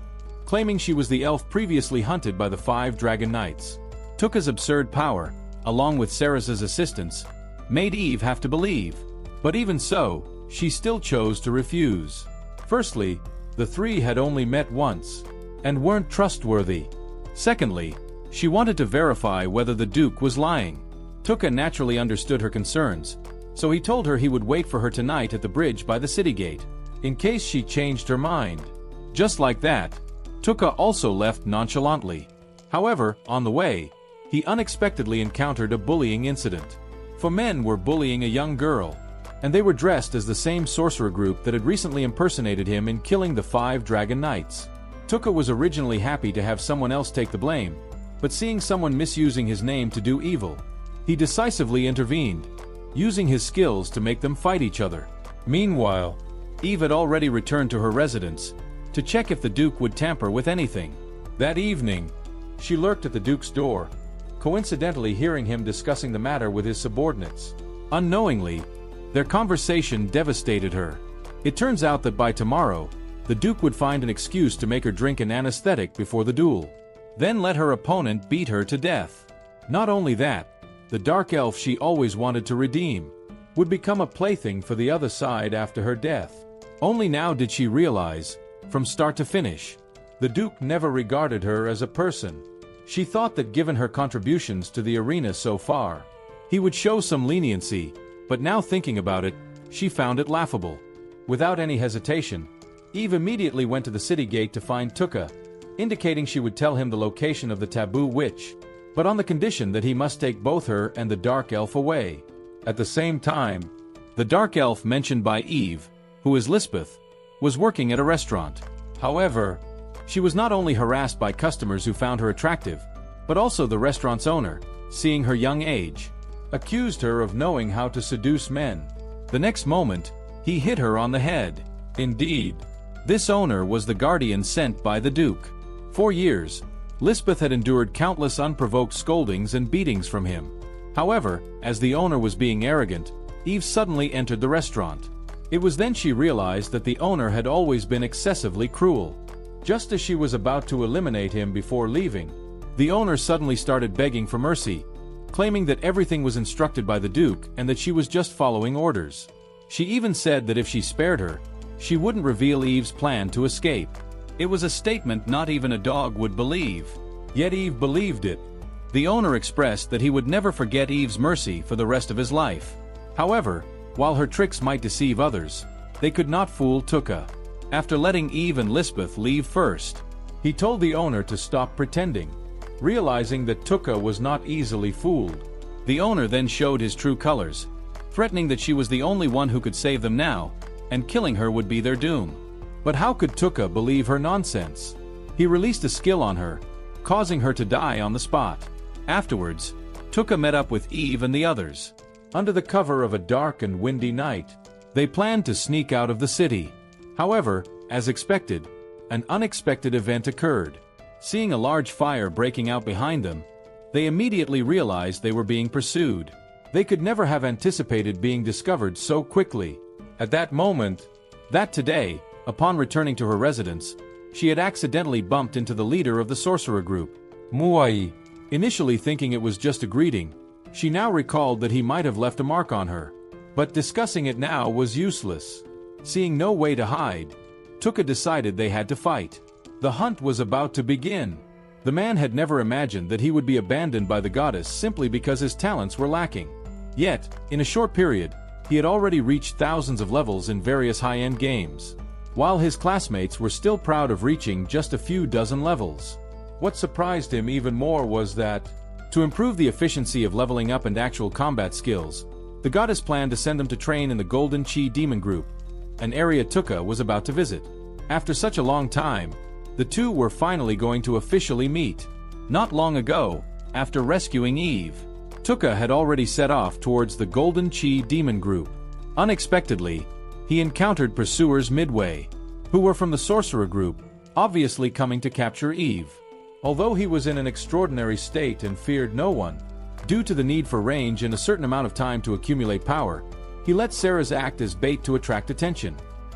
claiming she was the elf previously hunted by the 5 Dragon Knights. Tuka's absurd power, along with Sarah's assistance, made Eve have to believe. But even so, she still chose to refuse. Firstly, the 3 had only met once, and weren't trustworthy. Secondly, she wanted to verify whether the Duke was lying. Tuka naturally understood her concerns, so he told her he would wait for her tonight at the bridge by the city gate, in case she changed her mind. Just like that, Tuka also left nonchalantly. However, on the way, he unexpectedly encountered a bullying incident. 4 men were bullying a young girl, and they were dressed as the same sorcerer group that had recently impersonated him in killing the 5 Dragon Knights. Tuka was originally happy to have someone else take the blame, but seeing someone misusing his name to do evil, he decisively intervened, using his skills to make them fight each other. Meanwhile, Eve had already returned to her residence to check if the Duke would tamper with anything. That evening, she lurked at the Duke's door, coincidentally hearing him discussing the matter with his subordinates. Unknowingly, their conversation devastated her. It turns out that by tomorrow, the Duke would find an excuse to make her drink an anesthetic before the duel, then let her opponent beat her to death. Not only that, the dark elf she always wanted to redeem would become a plaything for the other side after her death. Only now did she realize, from start to finish, the Duke never regarded her as a person. She thought that given her contributions to the arena so far, he would show some leniency, but now thinking about it, she found it laughable. Without any hesitation, Eve immediately went to the city gate to find Tuka, indicating she would tell him the location of the taboo witch, but on the condition that he must take both her and the dark elf away. At the same time, the dark elf mentioned by Eve, who is Lisbeth, was working at a restaurant. However, she was not only harassed by customers who found her attractive, but also the restaurant's owner, seeing her young age, accused her of knowing how to seduce men. The next moment, he hit her on the head. Indeed, this owner was the guardian sent by the Duke. For years, Lisbeth had endured countless unprovoked scoldings and beatings from him. However, as the owner was being arrogant, Eve suddenly entered the restaurant. It was then she realized that the owner had always been excessively cruel. Just as she was about to eliminate him before leaving, the owner suddenly started begging for mercy, claiming that everything was instructed by the Duke and that she was just following orders. She even said that if she spared her, she wouldn't reveal Eve's plan to escape. It was a statement not even a dog would believe. Yet Eve believed it. The owner expressed that he would never forget Eve's mercy for the rest of his life. However, while her tricks might deceive others, they could not fool Tuka. After letting Eve and Lisbeth leave first, he told the owner to stop pretending. Realizing that Tuka was not easily fooled, the owner then showed his true colors, threatening that she was the only one who could save them now, and killing her would be their doom. But how could Tuka believe her nonsense? He released a skill on her, causing her to die on the spot. Afterwards, Tuka met up with Eve and the others. Under the cover of a dark and windy night, they planned to sneak out of the city. However, as expected, an unexpected event occurred. Seeing a large fire breaking out behind them, they immediately realized they were being pursued. They could never have anticipated being discovered so quickly. At that moment, that today, upon returning to her residence, she had accidentally bumped into the leader of the sorcerer group, Muai. Initially thinking it was just a greeting, she now recalled that he might have left a mark on her. But discussing it now was useless. Seeing no way to hide, Tuka decided they had to fight. The hunt was about to begin. The man had never imagined that he would be abandoned by the goddess simply because his talents were lacking. Yet, in a short period, he had already reached thousands of levels in various high-end games, while his classmates were still proud of reaching just a few dozen levels. What surprised him even more was that, to improve the efficiency of leveling up and actual combat skills, the goddess planned to send them to train in the Golden Chi Demon Group, an area Tuka was about to visit. After such a long time, The two were finally going to officially meet. Not long ago, after rescuing Eve, Tuka had already set off towards the Golden Chi demon group. Unexpectedly, he encountered pursuers midway, who were from the sorcerer group, obviously coming to capture Eve. Although he was in an extraordinary state and feared no one, due to the need for range and a certain amount of time to accumulate power, he let Sarah's act as bait to attract attention.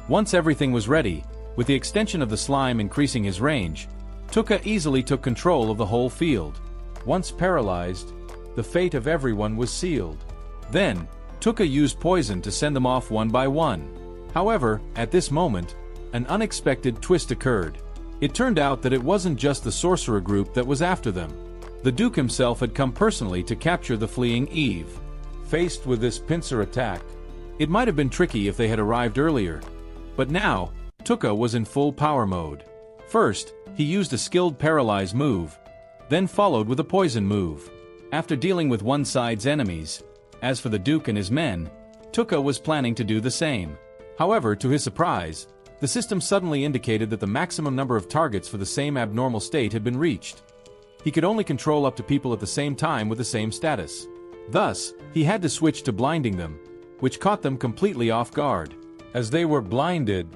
Once everything was ready, with the extension of the slime increasing his range, Tuka easily took control of the whole field. Once paralyzed, the fate of everyone was sealed. Then, Tuka used poison to send them off one by one. However, at this moment, an unexpected twist occurred. It turned out that it wasn't just the sorcerer group that was after them. The Duke himself had come personally to capture the fleeing Eve. Faced with this pincer attack, it might have been tricky if they had arrived earlier. But now, Tuka was in full power mode. First, he used a skilled paralyze move, then followed with a poison move. After dealing with one side's enemies, as for the Duke and his men, Tuka was planning to do the same. However, to his surprise, the system suddenly indicated that the maximum number of targets for the same abnormal state had been reached. He could only control up to people at the same time with the same status. Thus, he had to switch to blinding them, which caught them completely off guard. As they were blinded,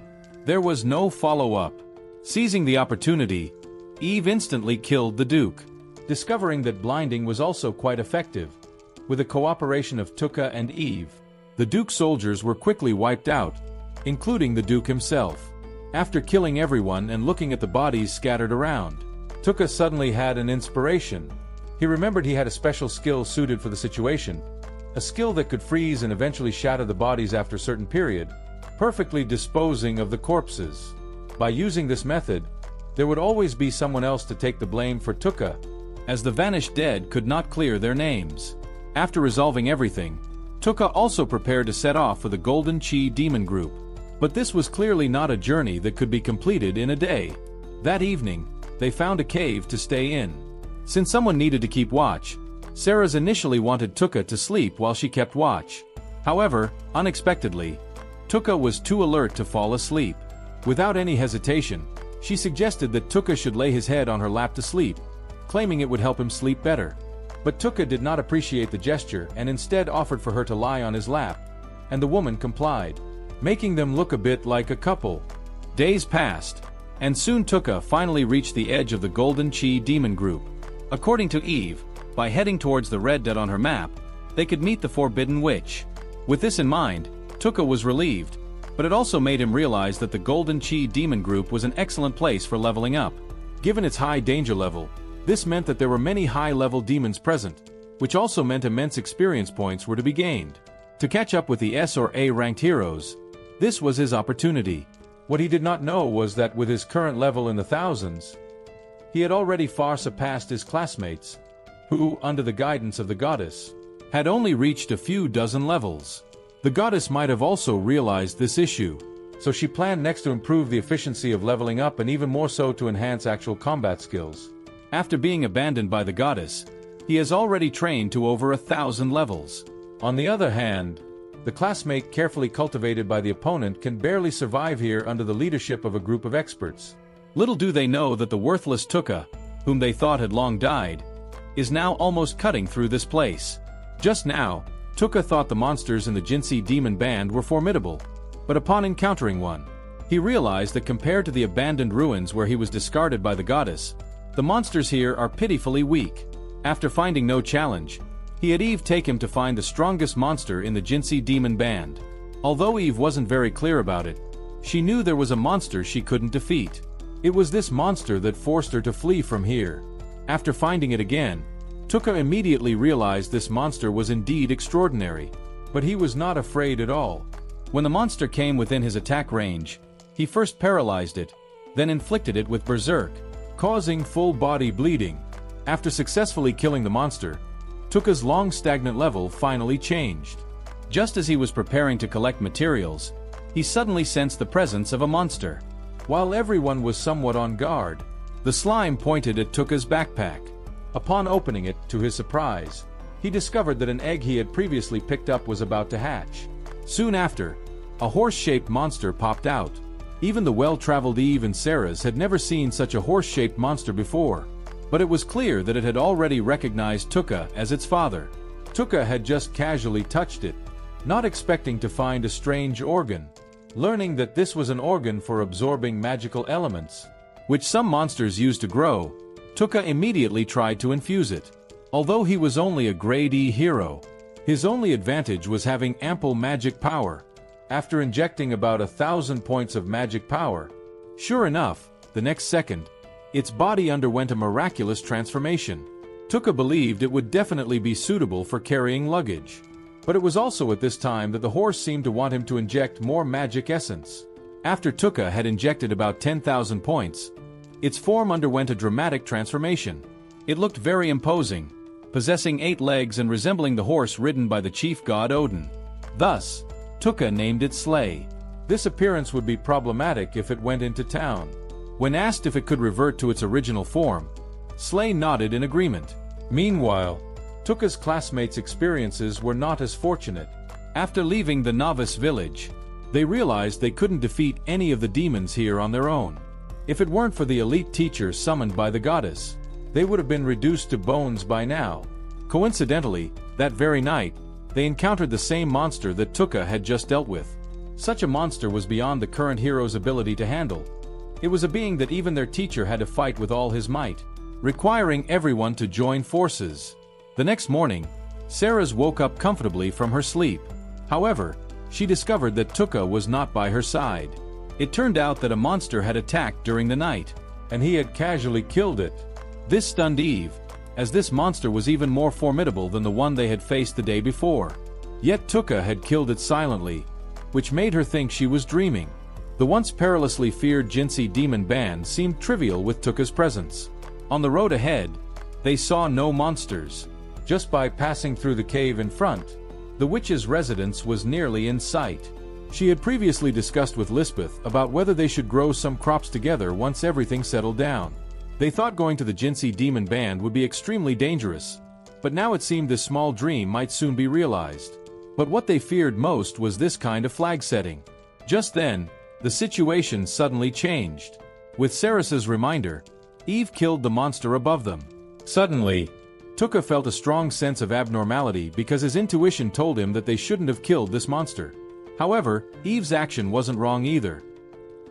there was no follow-up. Seizing the opportunity, Eve instantly killed the Duke. Discovering that blinding was also quite effective, with the cooperation of Tuka and Eve, the Duke's soldiers were quickly wiped out, including the Duke himself. After killing everyone and looking at the bodies scattered around, Tuka suddenly had an inspiration. He remembered he had a special skill suited for the situation, a skill that could freeze and eventually shatter the bodies after a certain period, perfectly disposing of the corpses. By using this method, there would always be someone else to take the blame for Tuka, as the vanished dead could not clear their names. After resolving everything, Tuka also prepared to set off for the Golden Chi demon group. But this was clearly not a journey that could be completed in a day. That evening, they found a cave to stay in. Since someone needed to keep watch, Sarah's initially wanted Tuka to sleep while she kept watch. However, unexpectedly, Tuka was too alert to fall asleep. Without any hesitation, she suggested that Tuka should lay his head on her lap to sleep, claiming it would help him sleep better. But Tuka did not appreciate the gesture and instead offered for her to lie on his lap, and the woman complied, making them look a bit like a couple. Days passed, and soon Tuka finally reached the edge of the Golden Chi demon group. According to Eve, by heading towards the red dot on her map, they could meet the Forbidden Witch. With this in mind, Tuka was relieved, but it also made him realize that the Golden Chi demon group was an excellent place for leveling up. Given its high danger level, this meant that there were many high-level demons present, which also meant immense experience points were to be gained. To catch up with the S or A ranked heroes, this was his opportunity. What he did not know was that with his current level in the thousands, he had already far surpassed his classmates, who, under the guidance of the goddess, had only reached a few dozen levels. The goddess might have also realized this issue, so she planned next to improve the efficiency of leveling up and even more so to enhance actual combat skills. After being abandoned by the goddess, he has already trained to over 1,000 levels. On the other hand, the classmate carefully cultivated by the opponent can barely survive here under the leadership of a group of experts. Little do they know that the worthless Tuka, whom they thought had long died, is now almost cutting through this place. Just now, Tuka thought the monsters in the Jinsi demon band were formidable, but upon encountering one, he realized that compared to the abandoned ruins where he was discarded by the goddess, the monsters here are pitifully weak. After finding no challenge, he had Eve take him to find the strongest monster in the Jinsi demon band. Although Eve wasn't very clear about it, she knew there was a monster she couldn't defeat. It was this monster that forced her to flee from here. After finding it again, Tuka immediately realized this monster was indeed extraordinary, but he was not afraid at all. When the monster came within his attack range, he first paralyzed it, then inflicted it with berserk, causing full-body bleeding. After successfully killing the monster, Tuka's long stagnant level finally changed. Just as he was preparing to collect materials, he suddenly sensed the presence of a monster. While everyone was somewhat on guard, the slime pointed at Tuka's backpack. Upon opening it, to his surprise, he discovered that an egg he had previously picked up was about to hatch. Soon after, a horse-shaped monster popped out. Even the well-traveled Eve and Sarah's had never seen such a horse-shaped monster before. But it was clear that it had already recognized Tuka as its father. Tuka had just casually touched it, not expecting to find a strange organ. Learning that this was an organ for absorbing magical elements, which some monsters use to grow, Tuka immediately tried to infuse it. Although he was only a grade E hero, his only advantage was having ample magic power. After injecting about 1,000 points of magic power, sure enough, the next second, its body underwent a miraculous transformation. Tuka believed it would definitely be suitable for carrying luggage. But it was also at this time that the horse seemed to want him to inject more magic essence. After Tuka had injected about 10,000 points, its form underwent a dramatic transformation. It looked very imposing, possessing 8 legs and resembling the horse ridden by the chief god Odin. Thus, Tuka named it Sleigh. This appearance would be problematic if it went into town. When asked if it could revert to its original form, Sleigh nodded in agreement. Meanwhile, Tuka's classmates' experiences were not as fortunate. After leaving the novice village, they realized they couldn't defeat any of the demons here on their own. If it weren't for the elite teacher summoned by the goddess, they would have been reduced to bones by now. Coincidentally, that very night, they encountered the same monster that Tuka had just dealt with. Such a monster was beyond the current hero's ability to handle. It was a being that even their teacher had to fight with all his might, requiring everyone to join forces. The next morning, Sarah's woke up comfortably from her sleep. However, she discovered that Tuka was not by her side. It turned out that a monster had attacked during the night, and he had casually killed it. This stunned Eve, as this monster was even more formidable than the one they had faced the day before. Yet Tuka had killed it silently, which made her think she was dreaming. The once perilously feared Jinsi demon band seemed trivial with Tuka's presence. On the road ahead, they saw no monsters. Just by passing through the cave in front, the witch's residence was nearly in sight. She had previously discussed with Lisbeth about whether they should grow some crops together once everything settled down. They thought going to the Jinsi demon band would be extremely dangerous, but now it seemed this small dream might soon be realized. But what they feared most was this kind of flag setting. Just then, the situation suddenly changed. With Ceres's reminder, Eve killed the monster above them. Suddenly, Tuka felt a strong sense of abnormality because his intuition told him that they shouldn't have killed this monster. However, Eve's action wasn't wrong either.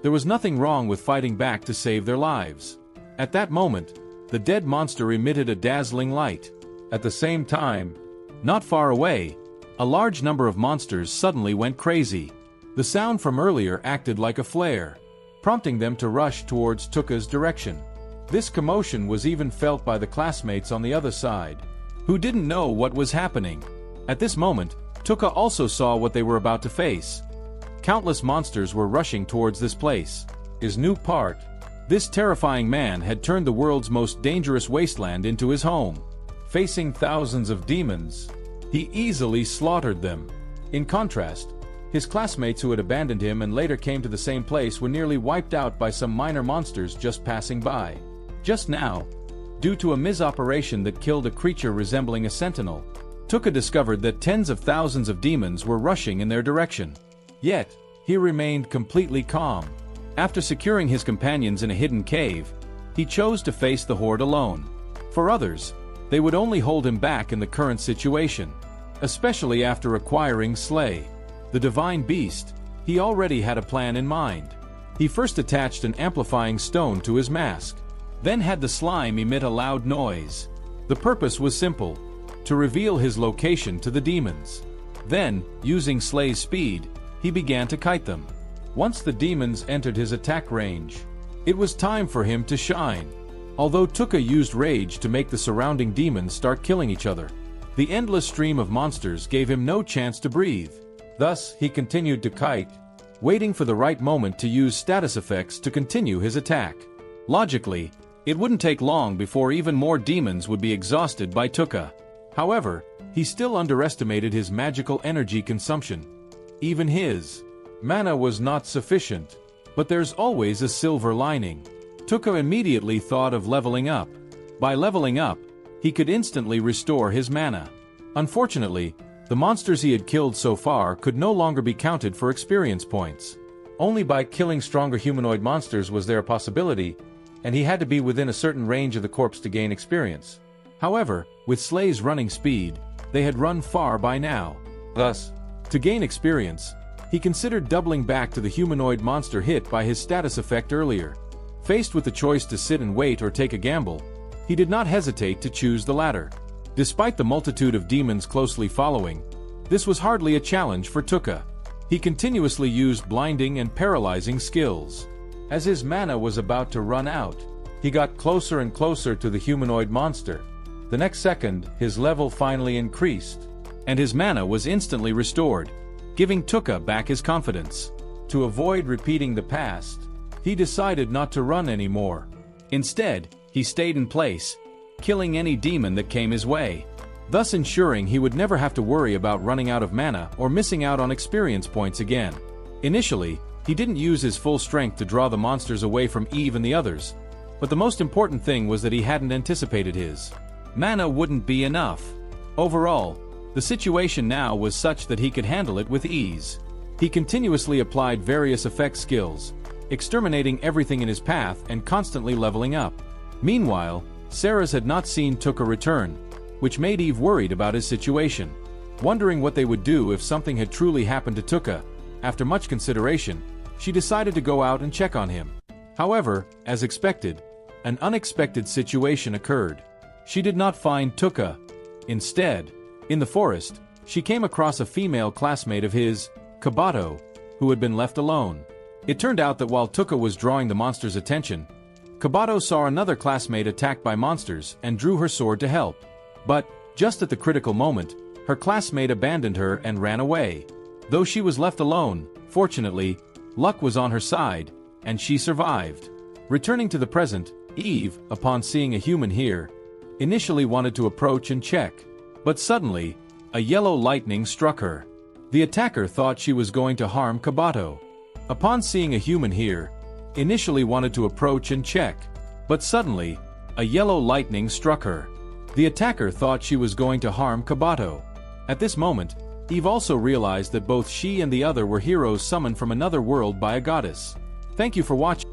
There was nothing wrong with fighting back to save their lives. At that moment, the dead monster emitted a dazzling light. At the same time, not far away, a large number of monsters suddenly went crazy. The sound from earlier acted like a flare, prompting them to rush towards Tuka's direction. This commotion was even felt by the classmates on the other side, who didn't know what was happening. At this moment, Tuka also saw what they were about to face. Countless monsters were rushing towards this place. His new part. This terrifying man had turned the world's most dangerous wasteland into his home. Facing thousands of demons, he easily slaughtered them. In contrast, his classmates who had abandoned him and later came to the same place were nearly wiped out by some minor monsters just passing by. Just now, due to a misoperation that killed a creature resembling a sentinel, Tuka discovered that tens of thousands of demons were rushing in their direction. Yet, he remained completely calm. After securing his companions in a hidden cave, he chose to face the horde alone. For others, they would only hold him back in the current situation. Especially after acquiring Sleigh, the divine beast, he already had a plan in mind. He first attached an amplifying stone to his mask, then had the slime emit a loud noise. The purpose was simple: to reveal his location to the demons. Then, using Sleigh's speed, he began to kite them. Once the demons entered his attack range, it was time for him to shine. Although Tuka used rage to make the surrounding demons start killing each other, the endless stream of monsters gave him no chance to breathe. Thus, he continued to kite, waiting for the right moment to use status effects to continue his attack. Logically, it wouldn't take long before even more demons would be exhausted by Tuka. However, he still underestimated his magical energy consumption. Even his mana was not sufficient. But there's always a silver lining. Tuka immediately thought of leveling up. By leveling up, he could instantly restore his mana. Unfortunately, the monsters he had killed so far could no longer be counted for experience points. Only by killing stronger humanoid monsters was there a possibility, and he had to be within a certain range of the corpse to gain experience. However, with Slay's running speed, they had run far by now. Thus, to gain experience, he considered doubling back to the humanoid monster hit by his status effect earlier. Faced with the choice to sit and wait or take a gamble, he did not hesitate to choose the latter. Despite the multitude of demons closely following, this was hardly a challenge for Tuka. He continuously used blinding and paralyzing skills. As his mana was about to run out, he got closer and closer to the humanoid monster. The next second, his level finally increased, and his mana was instantly restored, giving Tuka back his confidence. To avoid repeating the past, he decided not to run anymore. Instead, he stayed in place, killing any demon that came his way, thus ensuring he would never have to worry about running out of mana or missing out on experience points again. Initially, he didn't use his full strength to draw the monsters away from Eve and the others, but the most important thing was that he hadn't anticipated his mana wouldn't be enough. Overall, the situation now was such that he could handle it with ease. He continuously applied various effect skills, exterminating everything in his path and constantly leveling up. Meanwhile, Ceres had not seen Tuka return, which made Eve worried about his situation. Wondering what they would do if something had truly happened to Tuka, after much consideration, she decided to go out and check on him. However, as expected, an unexpected situation occurred. She did not find Tuka. Instead, in the forest, she came across a female classmate of his, Kabato, who had been left alone. It turned out that while Tuka was drawing the monster's attention, Kabato saw another classmate attacked by monsters and drew her sword to help. But, just at the critical moment, her classmate abandoned her and ran away. Though she was left alone, fortunately, luck was on her side, and she survived. Returning to the present, Eve, upon seeing a human here, initially wanted to approach and check. But suddenly, a yellow lightning struck her. The attacker thought she was going to harm Kabato. Upon seeing a human here, initially wanted to approach and check. But suddenly, a yellow lightning struck her. The attacker thought she was going to harm Kabato. At this moment, Eve also realized that both she and the other were heroes summoned from another world by a goddess. Thank you for watching.